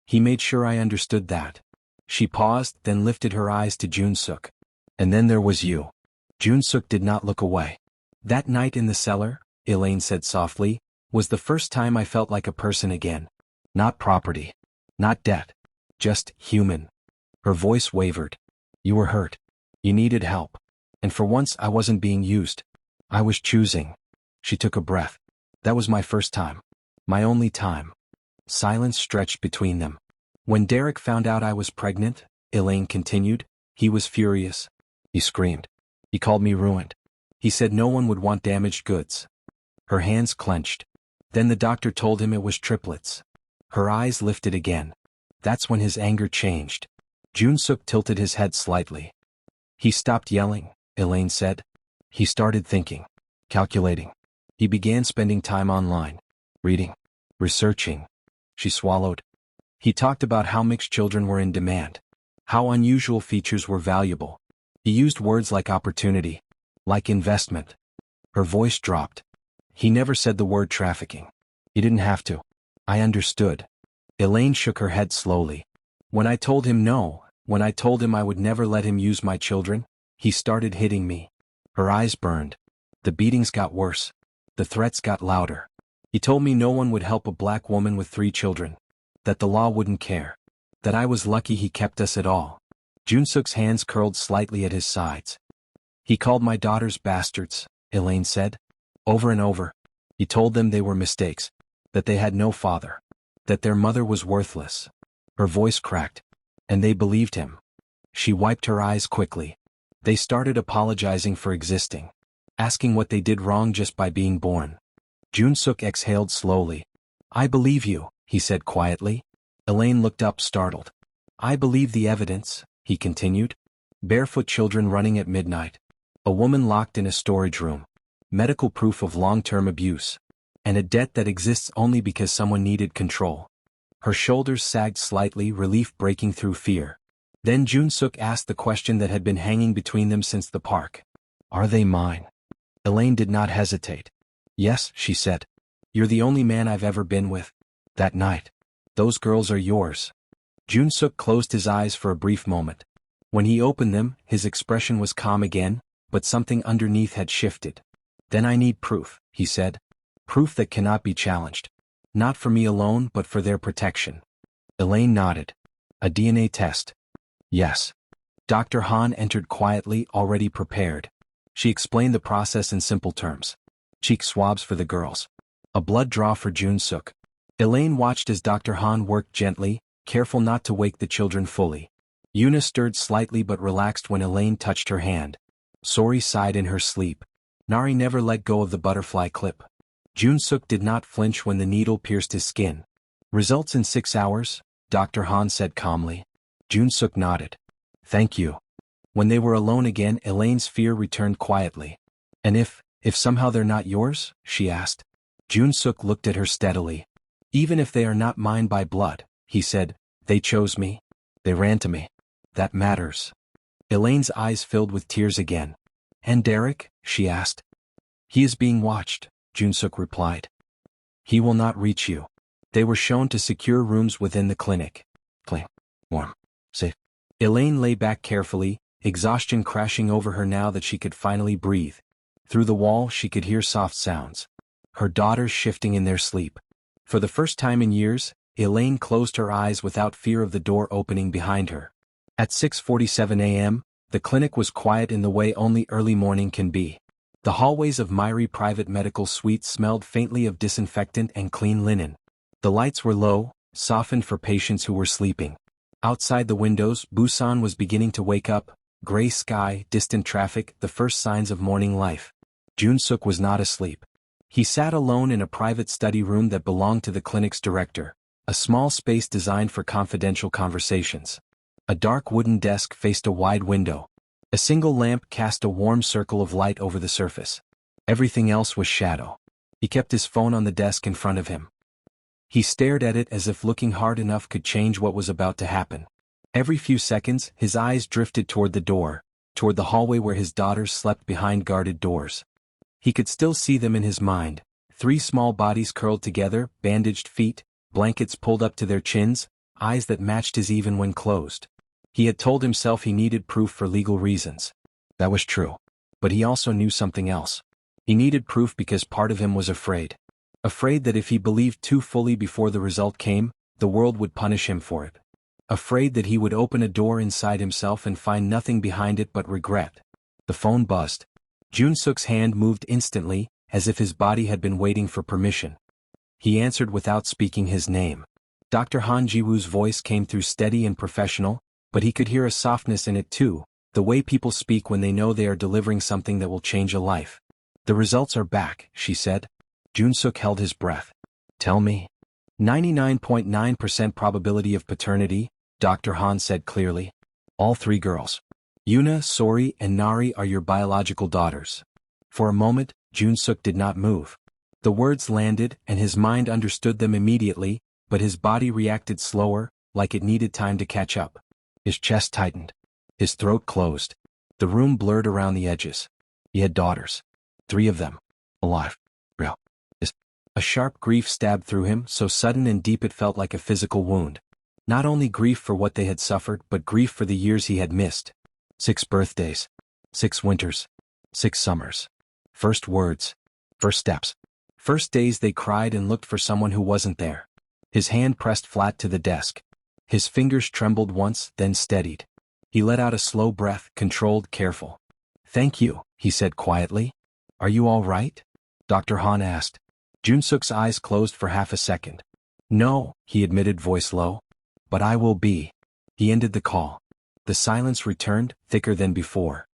He made sure I understood that. She paused, then lifted her eyes to Jun-suk. And then there was you. Jun-suk did not look away. That night in the cellar, Elaine said softly, was the first time I felt like a person again. Not property. Not debt. Just human. Her voice wavered. You were hurt. You needed help. And for once I wasn't being used. I was choosing. She took a breath. That was my first time. My only time. Silence stretched between them. When Derek found out I was pregnant, Elaine continued, he was furious. He screamed. He called me ruined. He said no one would want damaged goods. Her hands clenched. Then the doctor told him it was triplets. Her eyes lifted again. That's when his anger changed. Jun-suk tilted his head slightly. He stopped yelling, Elaine said. He started thinking. Calculating. He began spending time online. Reading. Researching. She swallowed. He talked about how mixed children were in demand. How unusual features were valuable. He used words like opportunity. Like investment. Her voice dropped. He never said the word trafficking. He didn't have to. I understood. Elaine shook her head slowly. When I told him no, when I told him I would never let him use my children, he started hitting me. Her eyes burned. The beatings got worse. The threats got louder. He told me no one would help a black woman with 3 children. That the law wouldn't care. That I was lucky he kept us at all. Jun-suk's hands curled slightly at his sides. He called my daughters bastards, Elaine said. Over and over. He told them they were mistakes. That they had no father. That their mother was worthless. Her voice cracked. And they believed him. She wiped her eyes quickly. They started apologizing for existing. Asking what they did wrong just by being born. Jun-suk exhaled slowly. I believe you, he said quietly. Elaine looked up startled. I believe the evidence, he continued. Barefoot children running at midnight. A woman locked in a storage room. Medical proof of long-term abuse. And a debt that exists only because someone needed control. Her shoulders sagged slightly, relief breaking through fear. Then Jun-suk asked the question that had been hanging between them since the park. Are they mine? Elaine did not hesitate. Yes, she said. You're the only man I've ever been with. That night. Those girls are yours. Jun-suk closed his eyes for a brief moment. When he opened them, his expression was calm again, but something underneath had shifted. Then I need proof, he said. Proof that cannot be challenged. Not for me alone, but for their protection. Elaine nodded. A DNA test. Yes. Dr. Han entered quietly, already prepared. She explained the process in simple terms. Cheek swabs for the girls. A blood draw for Jun-suk. Elaine watched as Dr. Han worked gently, careful not to wake the children fully. Yuna stirred slightly but relaxed when Elaine touched her hand. Sori sighed in her sleep. Nari never let go of the butterfly clip. Jun-suk did not flinch when the needle pierced his skin. Results in 6 hours, Dr. Han said calmly. Jun-suk nodded. Thank you. When they were alone again, Elaine's fear returned quietly. And if somehow they're not yours? She asked. Jun-suk looked at her steadily. Even if they are not mine by blood, he said, they chose me. They ran to me. That matters. Elaine's eyes filled with tears again. And Derek? She asked. He is being watched, Jun-suk replied. He will not reach you. They were shown to secure rooms within the clinic. Clean. Warm. Safe. Elaine lay back carefully, exhaustion crashing over her now that she could finally breathe. Through the wall she could hear soft sounds. Her daughters shifting in their sleep. For the first time in years, Elaine closed her eyes without fear of the door opening behind her. At 6:47 a.m., the clinic was quiet in the way only early morning can be. The hallways of Myri private medical suite smelled faintly of disinfectant and clean linen. The lights were low, softened for patients who were sleeping. Outside the windows, Busan was beginning to wake up, gray sky, distant traffic, the first signs of morning life. Jun-suk was not asleep. He sat alone in a private study room that belonged to the clinic's director, a small space designed for confidential conversations. A dark wooden desk faced a wide window. A single lamp cast a warm circle of light over the surface. Everything else was shadow. He kept his phone on the desk in front of him. He stared at it as if looking hard enough could change what was about to happen. Every few seconds, his eyes drifted toward the door, toward the hallway where his daughters slept behind guarded doors. He could still see them in his mind, 3 small bodies curled together, bandaged feet, blankets pulled up to their chins, eyes that matched his even when closed. He had told himself he needed proof for legal reasons. That was true. But he also knew something else. He needed proof because part of him was afraid. Afraid that if he believed too fully before the result came, the world would punish him for it. Afraid that he would open a door inside himself and find nothing behind it but regret. The phone buzzed. Jun-suk's hand moved instantly, as if his body had been waiting for permission. He answered without speaking his name. Dr. Han Jiwoo's voice came through steady and professional, but he could hear a softness in it too, the way people speak when they know they are delivering something that will change a life. The results are back, she said. Jun-suk held his breath. Tell me. 99.9% probability of paternity, Dr. Han said clearly. All 3 girls. Yuna, Sori, and Nari are your biological daughters. For a moment, Jun-suk did not move. The words landed, and his mind understood them immediately, but his body reacted slower, like it needed time to catch up. His chest tightened. His throat closed. The room blurred around the edges. He had daughters. 3 of them. Alive. Real. A sharp grief stabbed through him, so sudden and deep it felt like a physical wound. Not only grief for what they had suffered, but grief for the years he had missed. 6 birthdays. 6 winters. 6 summers. First words. First steps. First days they cried and looked for someone who wasn't there. His hand pressed flat to the desk. His fingers trembled once, then steadied. He let out a slow breath, controlled, careful. Thank you, he said quietly. Are you all right? Dr. Han asked. Jun-suk's eyes closed for half a second. No, he admitted, voice low. But I will be. He ended the call. The silence returned, thicker than before.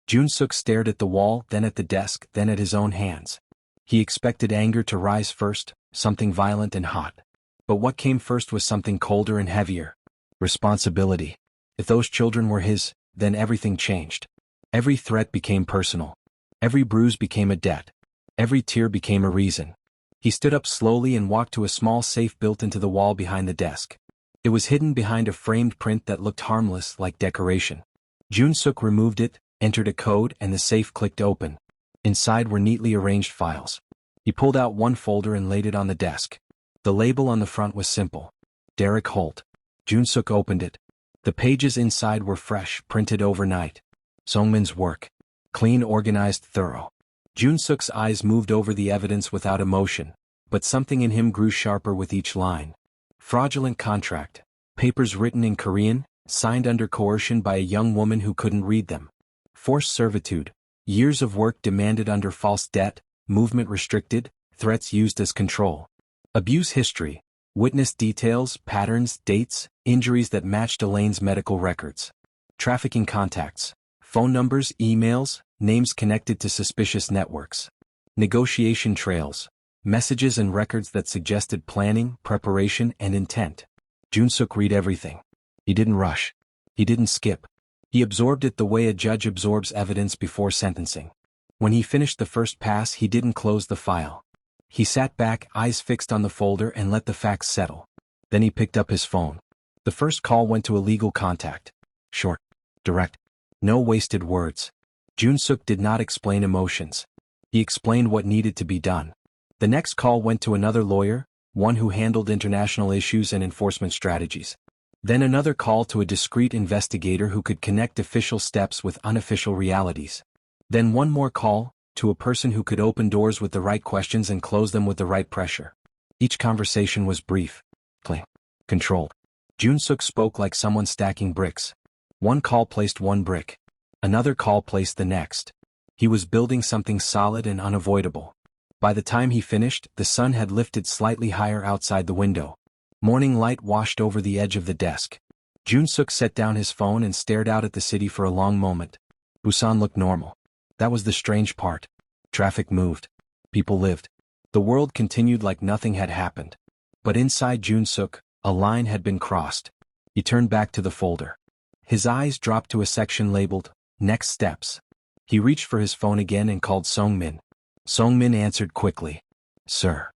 Jun-suk stared at the wall, then at the desk, then at his own hands. He expected anger to rise first, something violent and hot. But what came first was something colder and heavier. Responsibility. If those children were his, then everything changed. Every threat became personal. Every bruise became a debt. Every tear became a reason. He stood up slowly and walked to a small safe built into the wall behind the desk. It was hidden behind a framed print that looked harmless, like decoration. Jun-suk removed it, entered a code, and the safe clicked open. Inside were neatly arranged files. He pulled out one folder and laid it on the desk. The label on the front was simple. Derek Holt. Jun-suk opened it. The pages inside were fresh, printed overnight. Songmin's work. Clean, organized, thorough. Jun-suk's eyes moved over the evidence without emotion, but something in him grew sharper with each line. Fraudulent contract. Papers written in Korean, signed under coercion by a young woman who couldn't read them. Forced servitude. Years of work demanded under false debt, movement restricted, threats used as control. Abuse history. Witness details, patterns, dates, injuries that matched Elaine's medical records. Trafficking contacts. Phone numbers, emails, names connected to suspicious networks. Negotiation trails. Messages and records that suggested planning, preparation, and intent. Jun-suk read everything. He didn't rush. He didn't skip. He absorbed it the way a judge absorbs evidence before sentencing. When he finished the first pass, he didn't close the file. He sat back, eyes fixed on the folder, and let the facts settle. Then he picked up his phone. The first call went to a legal contact. Short. Direct. No wasted words. Jun-suk did not explain emotions. He explained what needed to be done. The next call went to another lawyer, one who handled international issues and enforcement strategies. Then another call to a discreet investigator who could connect official steps with unofficial realities. Then one more call, to a person who could open doors with the right questions and close them with the right pressure. Each conversation was brief, clean, controlled. Jun-suk spoke like someone stacking bricks. One call placed one brick. Another call placed the next. He was building something solid and unavoidable. By the time he finished, the sun had lifted slightly higher outside the window. Morning light washed over the edge of the desk. Jun-suk set down his phone and stared out at the city for a long moment. Busan looked normal. That was the strange part. Traffic moved. People lived. The world continued like nothing had happened. But inside Jun-suk, a line had been crossed. He turned back to the folder. His eyes dropped to a section labeled, Next Steps. He reached for his phone again and called Songmin. Songmin answered quickly. Sir.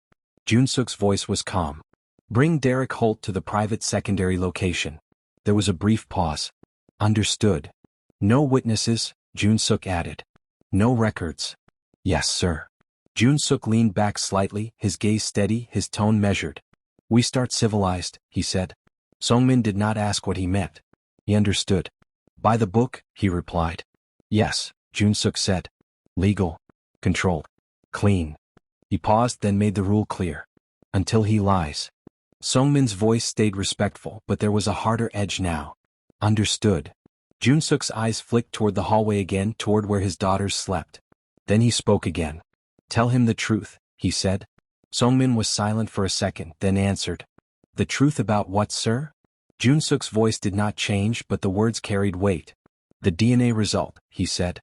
Jun-suk's voice was calm. Bring Derek Holt to the private secondary location. There was a brief pause. Understood. No witnesses, Jun-suk added. No records. Yes, sir. Jun-suk leaned back slightly, his gaze steady, his tone measured. We start civilized, he said. Songmin did not ask what he meant. He understood. By the book, he replied. Yes, Jun-suk said. Legal. Controlled. Clean. He paused, then made the rule clear. Until he lies. Songmin's voice stayed respectful, but there was a harder edge now. Understood. Jun-suk's eyes flicked toward the hallway again, toward where his daughters slept. Then he spoke again. Tell him the truth, he said. Songmin was silent for a second, then answered. The truth about what, sir? Jun-suk's voice did not change, but the words carried weight. The DNA result, he said.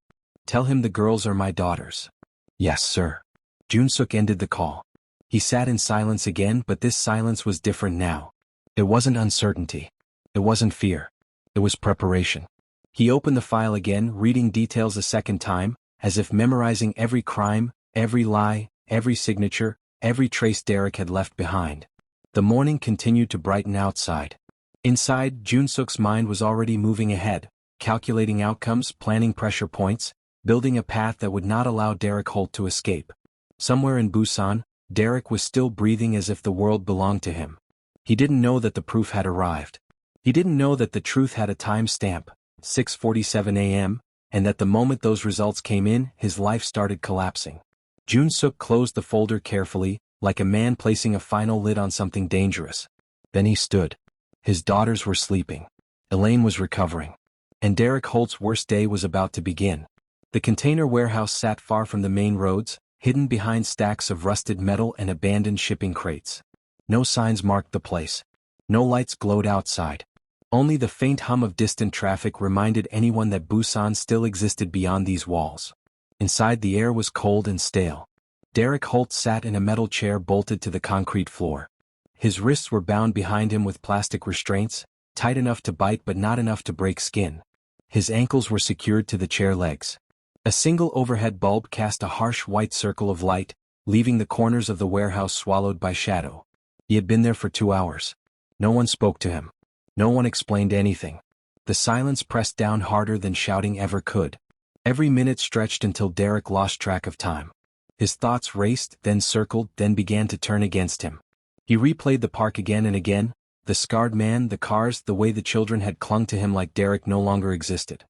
Tell him the girls are my daughters. Yes, sir. Jun-suk ended the call. He sat in silence again, but this silence was different now. It wasn't uncertainty. It wasn't fear. It was preparation. He opened the file again, reading details a second time, as if memorizing every crime, every lie, every signature, every trace Derek had left behind. The morning continued to brighten outside. Inside, Jun-suk's mind was already moving ahead, calculating outcomes, planning pressure points, building a path that would not allow Derek Holt to escape. Somewhere in Busan, Derek was still breathing as if the world belonged to him. He didn't know that the proof had arrived. He didn't know that the truth had a time stamp, 6:47 a.m., and that the moment those results came in, his life started collapsing. Jun-suk closed the folder carefully, like a man placing a final lid on something dangerous. Then he stood. His daughters were sleeping. Elaine was recovering. And Derek Holt's worst day was about to begin. The container warehouse sat far from the main roads, hidden behind stacks of rusted metal and abandoned shipping crates. No signs marked the place. No lights glowed outside. Only the faint hum of distant traffic reminded anyone that Busan still existed beyond these walls. Inside, the air was cold and stale. Derek Holt sat in a metal chair bolted to the concrete floor. His wrists were bound behind him with plastic restraints, tight enough to bite but not enough to break skin. His ankles were secured to the chair legs. A single overhead bulb cast a harsh white circle of light, leaving the corners of the warehouse swallowed by shadow. He had been there for 2 hours. No one spoke to him. No one explained anything. The silence pressed down harder than shouting ever could. Every minute stretched until Derek lost track of time. His thoughts raced, then circled, then began to turn against him. He replayed the park again and again, the scarred man, the cars, the way the children had clung to him like Derek no longer existed.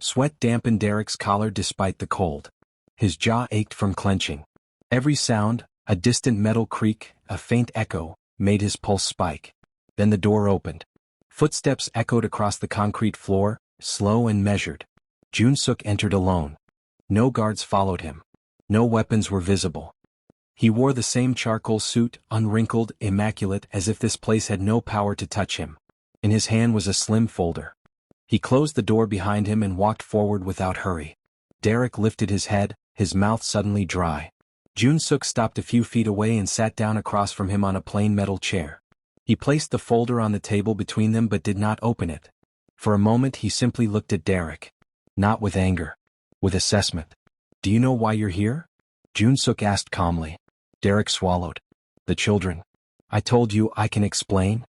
Sweat dampened Derek's collar despite the cold. His jaw ached from clenching. Every sound, a distant metal creak, a faint echo, made his pulse spike. Then the door opened. Footsteps echoed across the concrete floor, slow and measured. Jun-suk entered alone. No guards followed him. No weapons were visible. He wore the same charcoal suit, unwrinkled, immaculate, as if this place had no power to touch him. In his hand was a slim folder. He closed the door behind him and walked forward without hurry. Derek lifted his head, his mouth suddenly dry. Jun-suk stopped a few feet away and sat down across from him on a plain metal chair. He placed the folder on the table between them but did not open it. For a moment he simply looked at Derek. Not with anger. With assessment. Do you know why you're here? Jun-suk asked calmly. Derek swallowed. The children. I told you I can explain.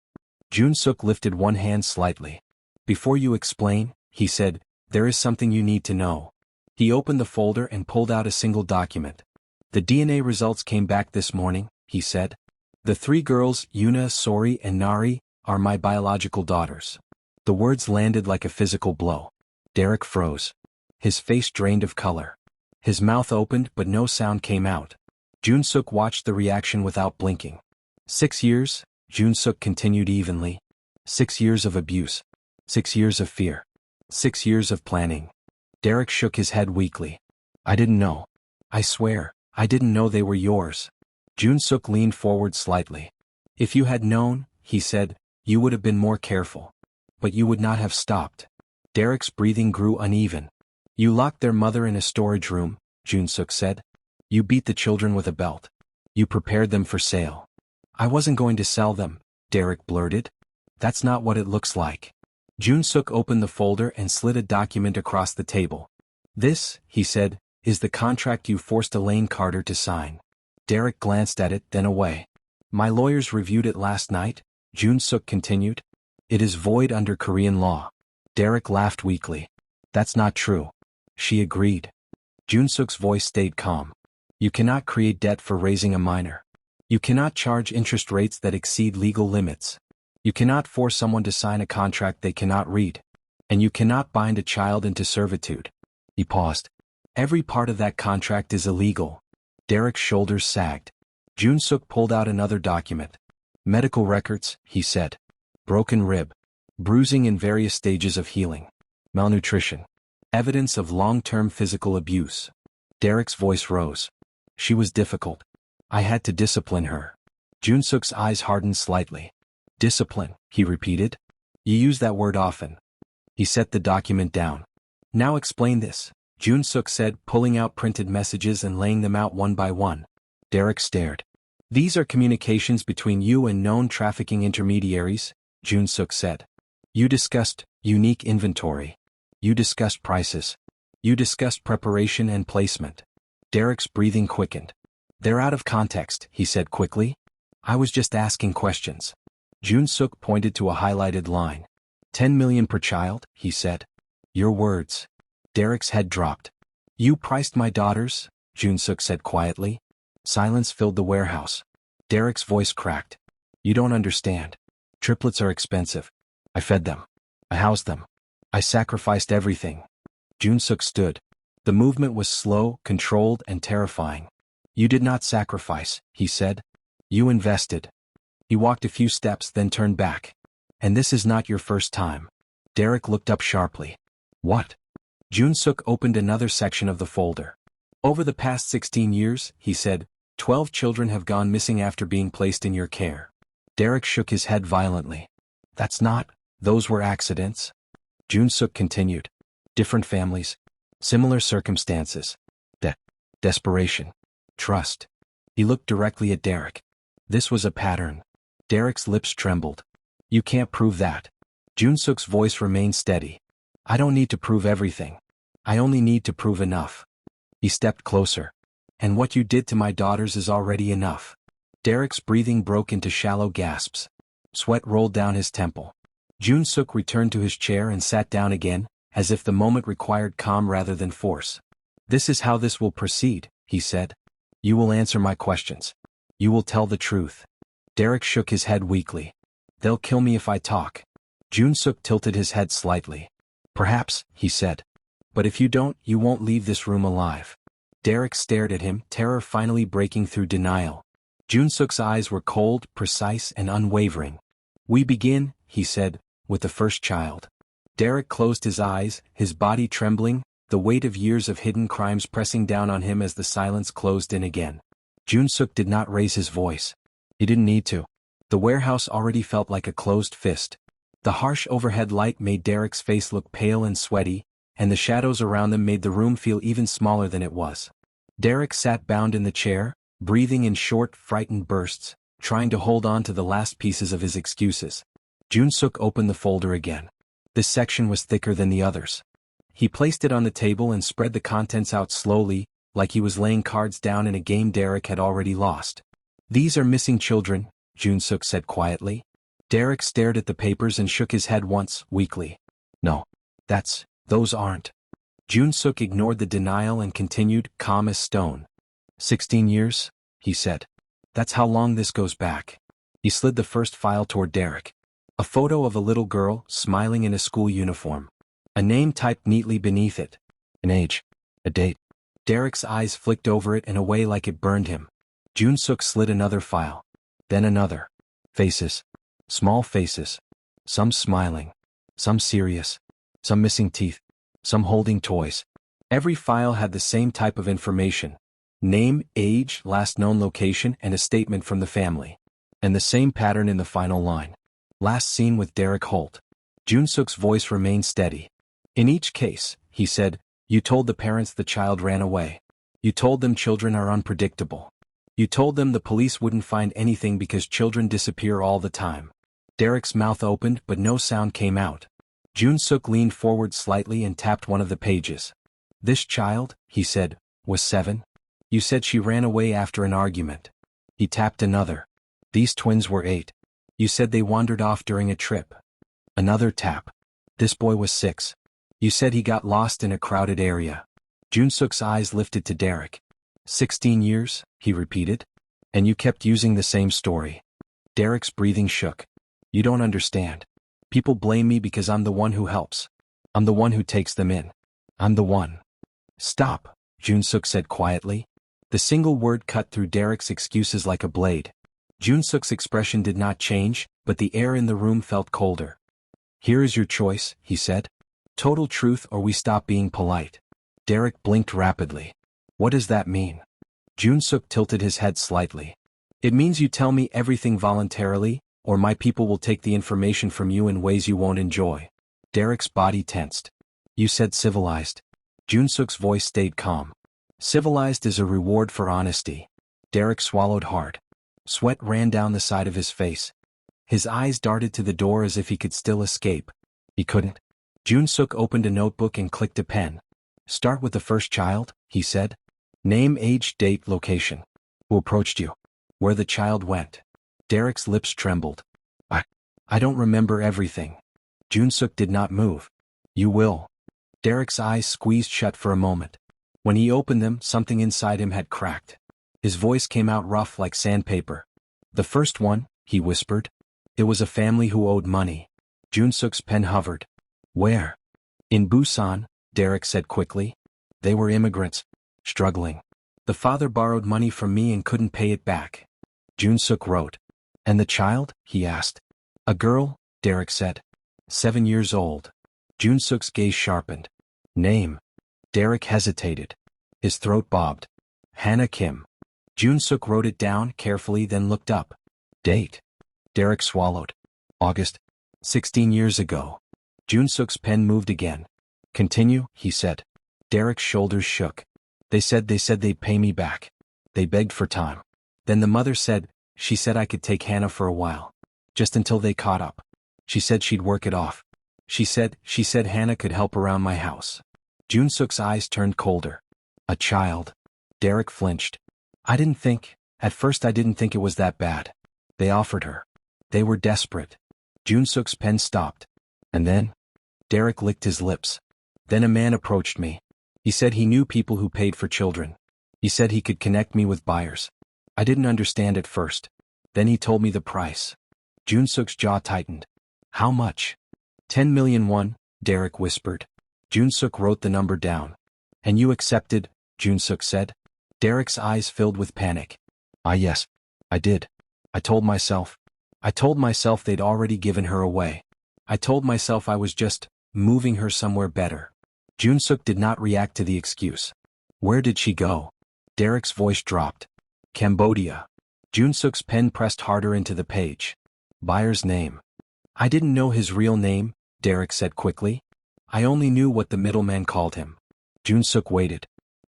Jun-suk lifted one hand slightly. Before you explain, he said, there is something you need to know. He opened the folder and pulled out a single document. The DNA results came back this morning, he said. The 3 girls, Yuna, Sori, and Nari, are my biological daughters. The words landed like a physical blow. Derek froze. His face drained of color. His mouth opened but no sound came out. Jun-suk watched the reaction without blinking. 6 years, Jun-suk continued evenly. 6 years of abuse. 6 years of fear. 6 years of planning. Derek shook his head weakly. I didn't know. I swear, I didn't know they were yours. Jun-suk leaned forward slightly. If you had known, he said, you would have been more careful. But you would not have stopped. Derek's breathing grew uneven. You locked their mother in a storage room, Jun-suk said. You beat the children with a belt. You prepared them for sale. I wasn't going to sell them, Derek blurted. That's not what it looks like. Jun-suk opened the folder and slid a document across the table. This, he said, is the contract you forced Elaine Carter to sign. Derek glanced at it, then away. My lawyers reviewed it last night, Jun-suk continued. It is void under Korean law. Derek laughed weakly. That's not true. She agreed. Jun-suk's voice stayed calm. You cannot create debt for raising a minor. You cannot charge interest rates that exceed legal limits. You cannot force someone to sign a contract they cannot read. And you cannot bind a child into servitude. He paused. Every part of that contract is illegal. Derek's shoulders sagged. Jun-suk pulled out another document. Medical records, he said. Broken rib. Bruising in various stages of healing. Malnutrition. Evidence of long-term physical abuse. Derek's voice rose. She was difficult. I had to discipline her. Jun-suk's eyes hardened slightly. Discipline, he repeated. You use that word often. He set the document down. Now explain this, Jun-suk said, pulling out printed messages and laying them out one by one. Derek stared. These are communications between you and known trafficking intermediaries, Jun-suk said. You discussed unique inventory. You discussed prices. You discussed preparation and placement. Derek's breathing quickened. They're out of context, he said quickly. I was just asking questions. Jun-suk pointed to a highlighted line. 10 million per child, he said. Your words. Derek's head dropped. You priced my daughters, Jun-suk said quietly. Silence filled the warehouse. Derek's voice cracked. You don't understand. Triplets are expensive. I fed them. I housed them. I sacrificed everything. Jun-suk stood. The movement was slow, controlled, and terrifying. You did not sacrifice, he said. You invested. He walked a few steps, then turned back. And this is not your first time. Derek looked up sharply. What? Jun-suk opened another section of the folder. Over the past 16 years, he said, 12 children have gone missing after being placed in your care. Derek shook his head violently. That's not, those were accidents. Jun-suk continued. Different families. Similar circumstances. Desperation. Trust. He looked directly at Derek. This was a pattern. Derek's lips trembled. You can't prove that. Jun-suk's voice remained steady. I don't need to prove everything. I only need to prove enough. He stepped closer. And what you did to my daughters is already enough. Derek's breathing broke into shallow gasps. Sweat rolled down his temple. Jun-suk returned to his chair and sat down again, as if the moment required calm rather than force. This is how this will proceed, he said. You will answer my questions. You will tell the truth. Derek shook his head weakly. They'll kill me if I talk. Jun-suk tilted his head slightly. Perhaps, he said. But if you don't, you won't leave this room alive. Derek stared at him, terror finally breaking through denial. Jun-suk's eyes were cold, precise, and unwavering. We begin, he said, with the first child. Derek closed his eyes, his body trembling, the weight of years of hidden crimes pressing down on him as the silence closed in again. Jun-suk did not raise his voice. He didn't need to. The warehouse already felt like a closed fist. The harsh overhead light made Derek's face look pale and sweaty, and the shadows around them made the room feel even smaller than it was. Derek sat bound in the chair, breathing in short, frightened bursts, trying to hold on to the last pieces of his excuses. Jun-suk opened the folder again. This section was thicker than the others. He placed it on the table and spread the contents out slowly, like he was laying cards down in a game Derek had already lost. These are missing children, Jun-suk said quietly. Derek stared at the papers and shook his head once, weakly. No. Those aren't. Jun-suk ignored the denial and continued, calm as stone. 16 years, he said. That's how long this goes back. He slid the first file toward Derek. A photo of a little girl, smiling in a school uniform. A name typed neatly beneath it. An age. A date. Derek's eyes flicked over it in a way like it burned him. Jun-suk slid another file. Then another. Faces. Small faces. Some smiling. Some serious. Some missing teeth. Some holding toys. Every file had the same type of information. Name, age, last known location, and a statement from the family. And the same pattern in the final line. Last seen with Derek Holt. Jun-suk's voice remained steady. In each case, he said, you told the parents the child ran away. You told them children are unpredictable. You told them the police wouldn't find anything because children disappear all the time. Derek's mouth opened but no sound came out. Jun-suk leaned forward slightly and tapped one of the pages. This child, he said, was 7. You said she ran away after an argument. He tapped another. These twins were 8. You said they wandered off during a trip. Another tap. This boy was 6. You said he got lost in a crowded area. Junsook's eyes lifted to Derek. 16 years, he repeated. And you kept using the same story. Derek's breathing shook. You don't understand. People blame me because I'm the one who helps. I'm the one who takes them in. I'm the one. Stop, Junsook said quietly. The single word cut through Derek's excuses like a blade. Junsook's expression did not change, but the air in the room felt colder. Here is your choice, he said. Total truth or we stop being polite. Derek blinked rapidly. What does that mean? Junsook tilted his head slightly. It means you tell me everything voluntarily, or my people will take the information from you in ways you won't enjoy. Derek's body tensed. You said civilized. Junsook's voice stayed calm. Civilized is a reward for honesty. Derek swallowed hard. Sweat ran down the side of his face. His eyes darted to the door as if he could still escape. He couldn't. Junsook opened a notebook and clicked a pen. Start with the first child, he said. Name, age, date, location. Who approached you? Where the child went. Derek's lips trembled. I don't remember everything. Junsook did not move. You will. Derek's eyes squeezed shut for a moment. When he opened them, something inside him had cracked. His voice came out rough like sandpaper. The first one, he whispered. It was a family who owed money. Junsook's pen hovered. Where? In Busan, Derek said quickly. They were immigrants. Struggling. The father borrowed money from me and couldn't pay it back. Junsook wrote. And the child? He asked. A girl, Derek said. 7 years old. Junsook's gaze sharpened. Name. Derek hesitated. His throat bobbed. Hannah Kim. Junsook wrote it down carefully, then looked up. Date. Derek swallowed. August. 16 years ago. Junsook's pen moved again. Continue, he said. Derek's shoulders shook. They said they'd pay me back. They begged for time. Then the mother said, she said I could take Hannah for a while. Just until they caught up. She said she'd work it off. She said Hannah could help around my house. Junsook's eyes turned colder. A child. Derek flinched. At first I didn't think it was that bad. They offered her. They were desperate. Junsook's pen stopped. And then? Derek licked his lips. Then a man approached me. He said he knew people who paid for children. He said he could connect me with buyers. I didn't understand at first. Then he told me the price. Junsook's jaw tightened. How much? 10 million won, Derek whispered. Junsook wrote the number down. And you accepted, Junsook said. Derek's eyes filled with panic. Yes, I did. I told myself they'd already given her away. I told myself I was just moving her somewhere better. Junsook did not react to the excuse. Where did she go? Derek's voice dropped. Cambodia. Junsook's pen pressed harder into the page. Buyer's name. I didn't know his real name, Derek said quickly. I only knew what the middleman called him. Junsook waited.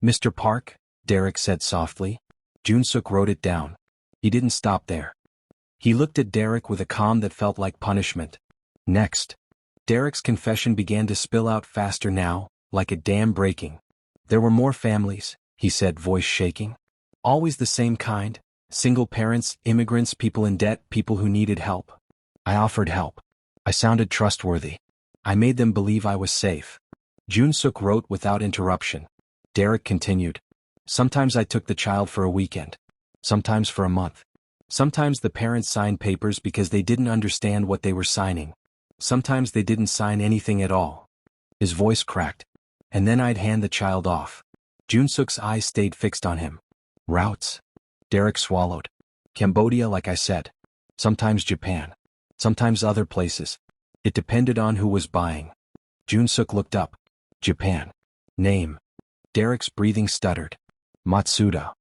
Mr. Park, Derek said softly. Junsook wrote it down. He didn't stop there. He looked at Derek with a calm that felt like punishment. Next. Derek's confession began to spill out faster now, like a dam breaking. There were more families, he said, voice shaking. Always the same kind. Single parents, immigrants, people in debt, people who needed help. I offered help. I sounded trustworthy. I made them believe I was safe. Junsook wrote without interruption. Derek continued. Sometimes I took the child for a weekend. Sometimes for a month. Sometimes the parents signed papers because they didn't understand what they were signing. Sometimes they didn't sign anything at all. His voice cracked. And then I'd hand the child off. Junsook's eyes stayed fixed on him. Routes. Derek swallowed. Cambodia, like I said. Sometimes Japan. Sometimes other places. It depended on who was buying. Junsook looked up. Japan. Name. Derek's breathing stuttered. Matsuda.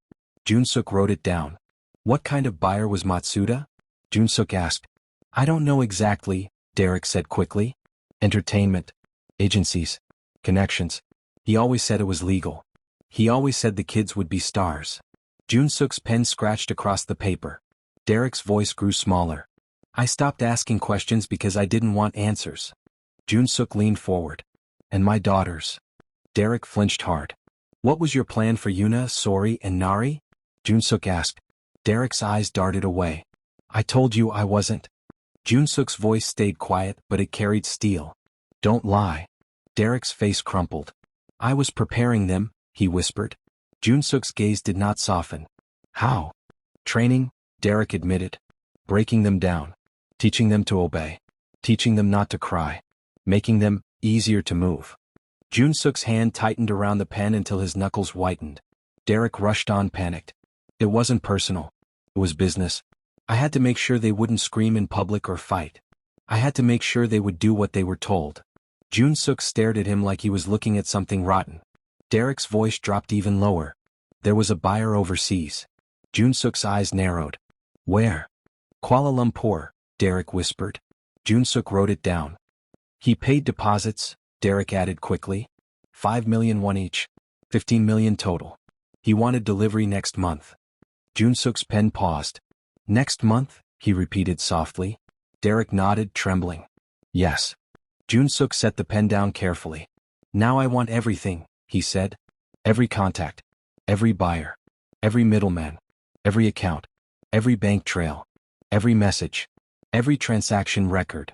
Junsook wrote it down. What kind of buyer was Matsuda? Junsook asked. I don't know exactly, Derek said quickly. Entertainment. Agencies. Connections. He always said it was legal. He always said the kids would be stars. Junsook's pen scratched across the paper. Derek's voice grew smaller. I stopped asking questions because I didn't want answers. Junsook leaned forward. And my daughters. Derek flinched hard. What was your plan for Yuna, Sori, and Nari? Junsuk asked. Derek's eyes darted away. I told you I wasn't. Junsuk's voice stayed quiet, but it carried steel. Don't lie. Derek's face crumpled. I was preparing them, he whispered. Junsuk's gaze did not soften. How? Training, Derek admitted. Breaking them down. Teaching them to obey. Teaching them not to cry. Making them easier to move. Junsuk's hand tightened around the pen until his knuckles whitened. Derek rushed on, panicked. It wasn't personal. It was business. I had to make sure they wouldn't scream in public or fight. I had to make sure they would do what they were told. Junsuk stared at him like he was looking at something rotten. Derek's voice dropped even lower. There was a buyer overseas. Junsuk's eyes narrowed. Where? Kuala Lumpur, Derek whispered. Junsuk wrote it down. He paid deposits, Derek added quickly. 5 million won each. 15 million total. He wanted delivery next month. Junsuk's pen paused. Next month, he repeated softly. Derek nodded, trembling. Yes. Junsuk set the pen down carefully. Now I want everything, he said. Every contact. Every buyer. Every middleman. Every account. Every bank trail. Every message. Every transaction record.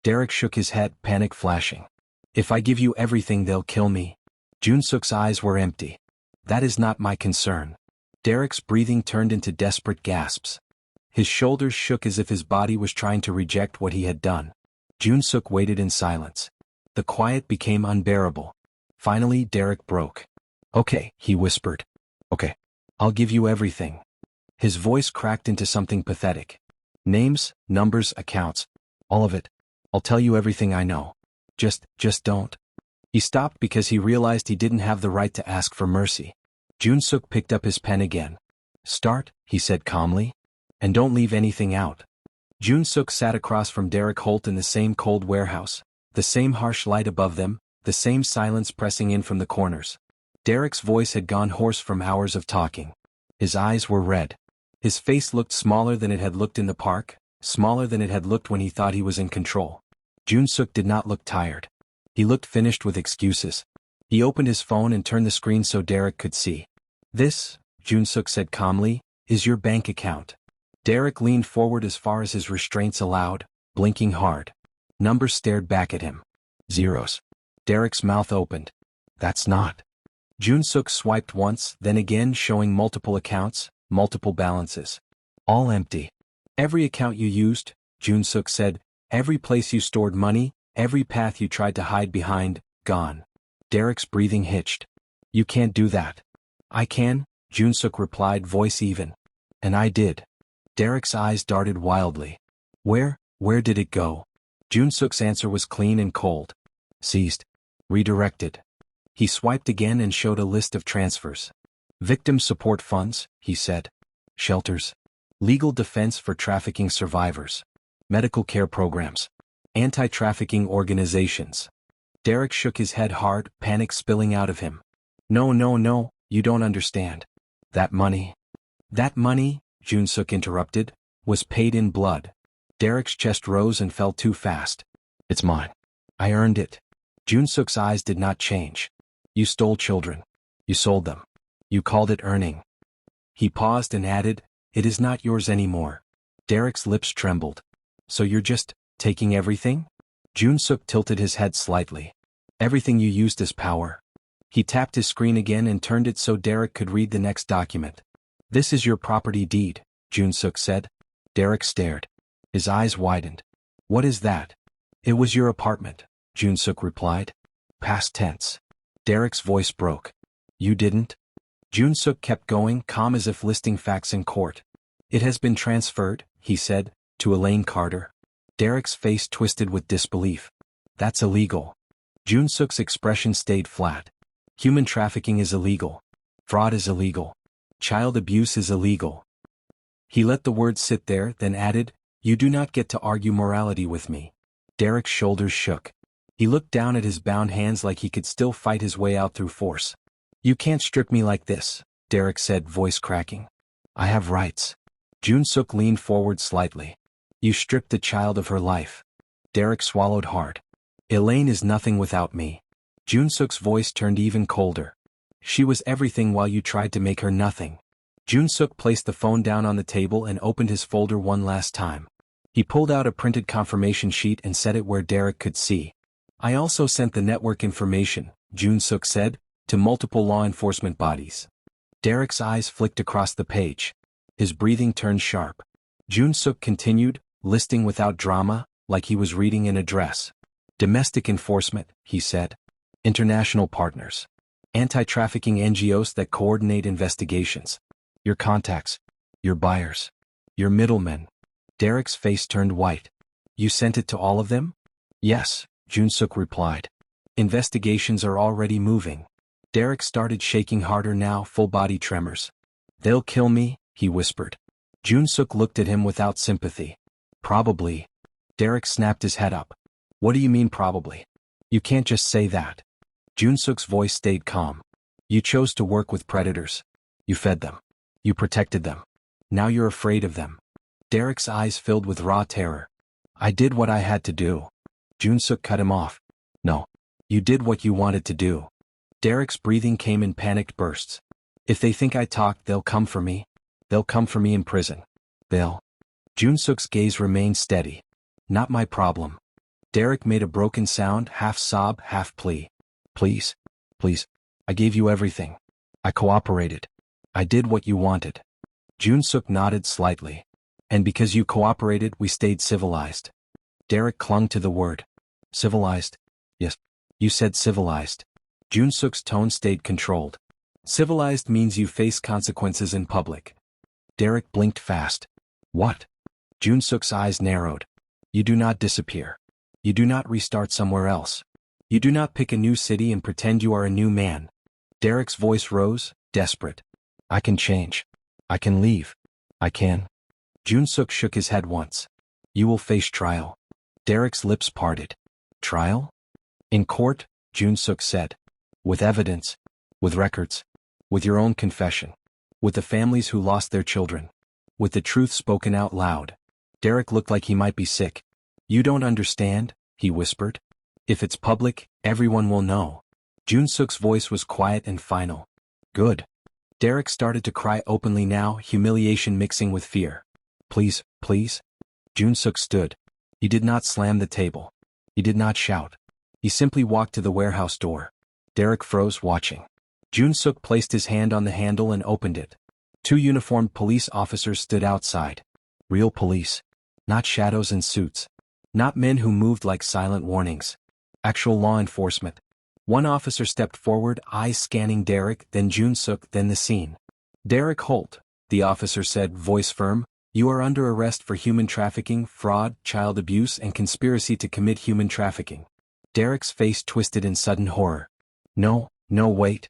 Derek shook his head, panic flashing. If I give you everything, they'll kill me. Junsuk's eyes were empty. That is not my concern. Derek's breathing turned into desperate gasps. His shoulders shook as if his body was trying to reject what he had done. Junsuk waited in silence. The quiet became unbearable. Finally, Derek broke. Okay, he whispered. Okay. I'll give you everything. His voice cracked into something pathetic. Names, numbers, accounts. All of it. I'll tell you everything I know. Just don't. He stopped because he realized he didn't have the right to ask for mercy. Junsuk picked up his pen again. Start, he said calmly. And don't leave anything out. Junsuk sat across from Derek Holt in the same cold warehouse, the same harsh light above them, the same silence pressing in from the corners. Derek's voice had gone hoarse from hours of talking. His eyes were red. His face looked smaller than it had looked in the park, smaller than it had looked when he thought he was in control. Junsuk did not look tired. He looked finished with excuses. He opened his phone and turned the screen so Derek could see. This, Junsuk said calmly, is your bank account. Derek leaned forward as far as his restraints allowed, blinking hard. Numbers stared back at him. Zeros. Derek's mouth opened. That's not. Junsuk swiped once, then again, showing multiple accounts, multiple balances. All empty. Every account you used, Junsuk said, every place you stored money, every path you tried to hide behind, gone. Derek's breathing hitched. You can't do that. I can, Junsuk replied, voice even. And I did. Derek's eyes darted wildly. Where did it go? Junsuk's answer was clean and cold. Seized. Redirected. He swiped again and showed a list of transfers. Victim support funds, he said. Shelters. Legal defense for trafficking survivors. Medical care programs. Anti-trafficking organizations. Derek shook his head hard, panic spilling out of him. No, you don't understand. That money, Junsuk interrupted, was paid in blood. Derek's chest rose and fell too fast. It's mine. I earned it. Junsuk's eyes did not change. You stole children. You sold them. You called it earning. He paused and added, it is not yours anymore. Derek's lips trembled. So you're just taking everything? Junsuk tilted his head slightly. Everything you used as power. He tapped his screen again and turned it so Derek could read the next document. This is your property deed, Junsuk said. Derek stared. His eyes widened. What is that? It was your apartment, Junsuk replied. Past tense. Derek's voice broke. You didn't? Junsuk kept going, calm as if listing facts in court. It has been transferred, he said, to Elaine Carter. Derek's face twisted with disbelief. That's illegal. Junsuk's expression stayed flat. Human trafficking is illegal. Fraud is illegal. Child abuse is illegal. He let the words sit there, then added, you do not get to argue morality with me. Derek's shoulders shook. He looked down at his bound hands like he could still fight his way out through force. You can't strip me like this, Derek said, voice cracking. I have rights. Junsuk leaned forward slightly. You stripped the child of her life. Derek swallowed hard. Elaine is nothing without me. Junsuk's voice turned even colder. She was everything while you tried to make her nothing. Jun-suk placed the phone down on the table and opened his folder one last time. He pulled out a printed confirmation sheet and set it where Derek could see. I also sent the network information, Jun-suk said, to multiple law enforcement bodies. Derek's eyes flicked across the page. His breathing turned sharp. Jun-suk continued, listing without drama, like he was reading an address. Domestic enforcement, he said. International partners. Anti-trafficking NGOs that coordinate investigations. Your contacts. Your buyers. Your middlemen. Derek's face turned white. You sent it to all of them? Yes, Jun-suk replied. Investigations are already moving. Derek started shaking harder now, full body tremors. They'll kill me, he whispered. Jun-suk looked at him without sympathy. Probably. Derek snapped his head up. What do you mean probably? You can't just say that. Jun-suk's voice stayed calm. You chose to work with predators. You fed them. You protected them. Now you're afraid of them. Derek's eyes filled with raw terror. I did what I had to do. Jun-suk cut him off. No. You did what you wanted to do. Derek's breathing came in panicked bursts. If they think I talk, they'll come for me. They'll come for me in prison. They'll. Jun-suk's gaze remained steady. Not my problem. Derek made a broken sound, half sob, half plea. Please. Please. I gave you everything. I cooperated. I did what you wanted. Jun-suk nodded slightly. And because you cooperated, we stayed civilized. Derek clung to the word. Civilized? Yes. You said civilized. Jun-suk's tone stayed controlled. Civilized means you face consequences in public. Derek blinked fast. What? Jun-suk's eyes narrowed. You do not disappear. You do not restart somewhere else. You do not pick a new city and pretend you are a new man. Derek's voice rose, desperate. I can change. I can leave. I can. Jun-suk shook his head once. You will face trial. Derek's lips parted. Trial? In court, Jun-suk said. With evidence. With records. With your own confession. With the families who lost their children. With the truth spoken out loud. Derek looked like he might be sick. You don't understand, he whispered. If it's public, everyone will know. Jun-suk's voice was quiet and final. Good. Derek started to cry openly now, humiliation mixing with fear. Please, please. Jun-suk stood. He did not slam the table. He did not shout. He simply walked to the warehouse door. Derek froze, watching. Jun-suk placed his hand on the handle and opened it. 2 uniformed police officers stood outside. Real police. Not shadows in suits. Not men who moved like silent warnings. Actual law enforcement. One officer stepped forward, eyes scanning Derek, then Jun-suk, then the scene. Derek Holt, the officer said, voice firm, you are under arrest for human trafficking, fraud, child abuse, and conspiracy to commit human trafficking. Derek's face twisted in sudden horror. No, wait.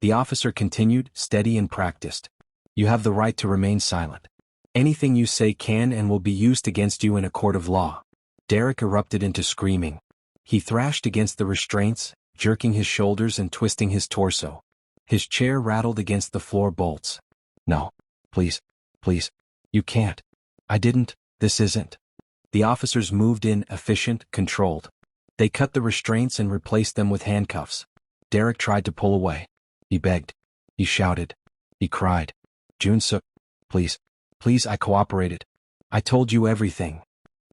The officer continued, steady and practiced. You have the right to remain silent. Anything you say can and will be used against you in a court of law. Derek erupted into screaming. He thrashed against the restraints, jerking his shoulders and twisting his torso. His chair rattled against the floor bolts. No. Please. You can't. I didn't. This isn't. The officers moved in, efficient, controlled. They cut the restraints and replaced them with handcuffs. Derek tried to pull away. He begged. He shouted. He cried. Jun-suk. Please, I cooperated. I told you everything.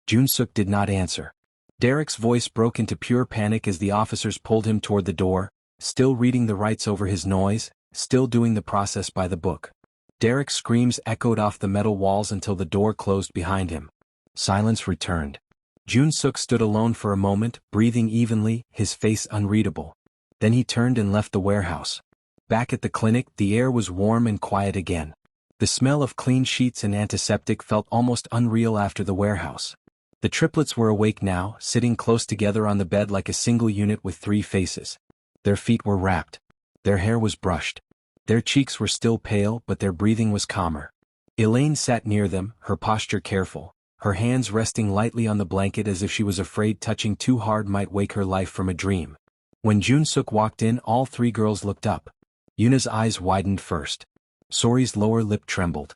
Jun-suk did not answer. Derek's voice broke into pure panic as the officers pulled him toward the door, still reading the rights over his noise, still doing the process by the book. Derek's screams echoed off the metal walls until the door closed behind him. Silence returned. Jun-suk stood alone for a moment, breathing evenly, his face unreadable. Then he turned and left the warehouse. Back at the clinic, the air was warm and quiet again. The smell of clean sheets and antiseptic felt almost unreal after the warehouse. The triplets were awake now, sitting close together on the bed like a single unit with 3 faces. Their feet were wrapped. Their hair was brushed. Their cheeks were still pale, but their breathing was calmer. Elaine sat near them, her posture careful, her hands resting lightly on the blanket as if she was afraid touching too hard might wake her life from a dream. When Jun-suk walked in, all 3 girls looked up. Yuna's eyes widened first. Sori's lower lip trembled.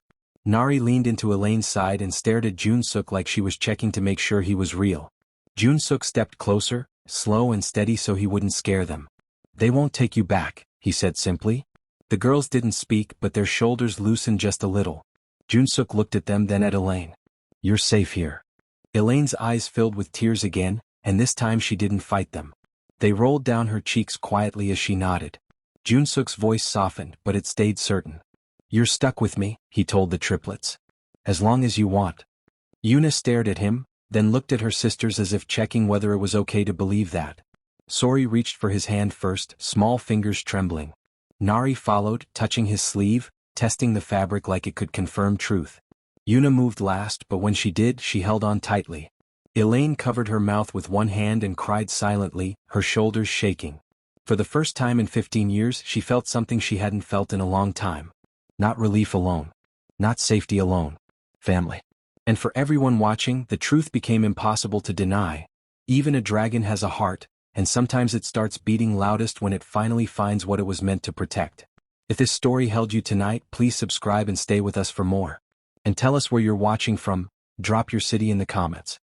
Nari leaned into Elaine's side and stared at Jun-suk like she was checking to make sure he was real. Jun-suk stepped closer, slow and steady so he wouldn't scare them. They won't take you back, he said simply. The girls didn't speak, but their shoulders loosened just a little. Junsuk looked at them, then at Elaine. You're safe here. Elaine's eyes filled with tears again, and this time she didn't fight them. They rolled down her cheeks quietly as she nodded. Junsuk's voice softened, but it stayed certain. You're stuck with me, he told the triplets. As long as you want. Yuna stared at him, then looked at her sisters as if checking whether it was okay to believe that. Sori reached for his hand first, small fingers trembling. Nari followed, touching his sleeve, testing the fabric like it could confirm truth. Yuna moved last, but when she did, she held on tightly. Elaine covered her mouth with one hand and cried silently, her shoulders shaking. For the first time in 15 years, she felt something she hadn't felt in a long time. Not relief alone. Not safety alone. Family. And for everyone watching, the truth became impossible to deny. Even a dragon has a heart, and sometimes it starts beating loudest when it finally finds what it was meant to protect. If this story held you tonight, please subscribe and stay with us for more. And tell us where you're watching from. Drop your city in the comments.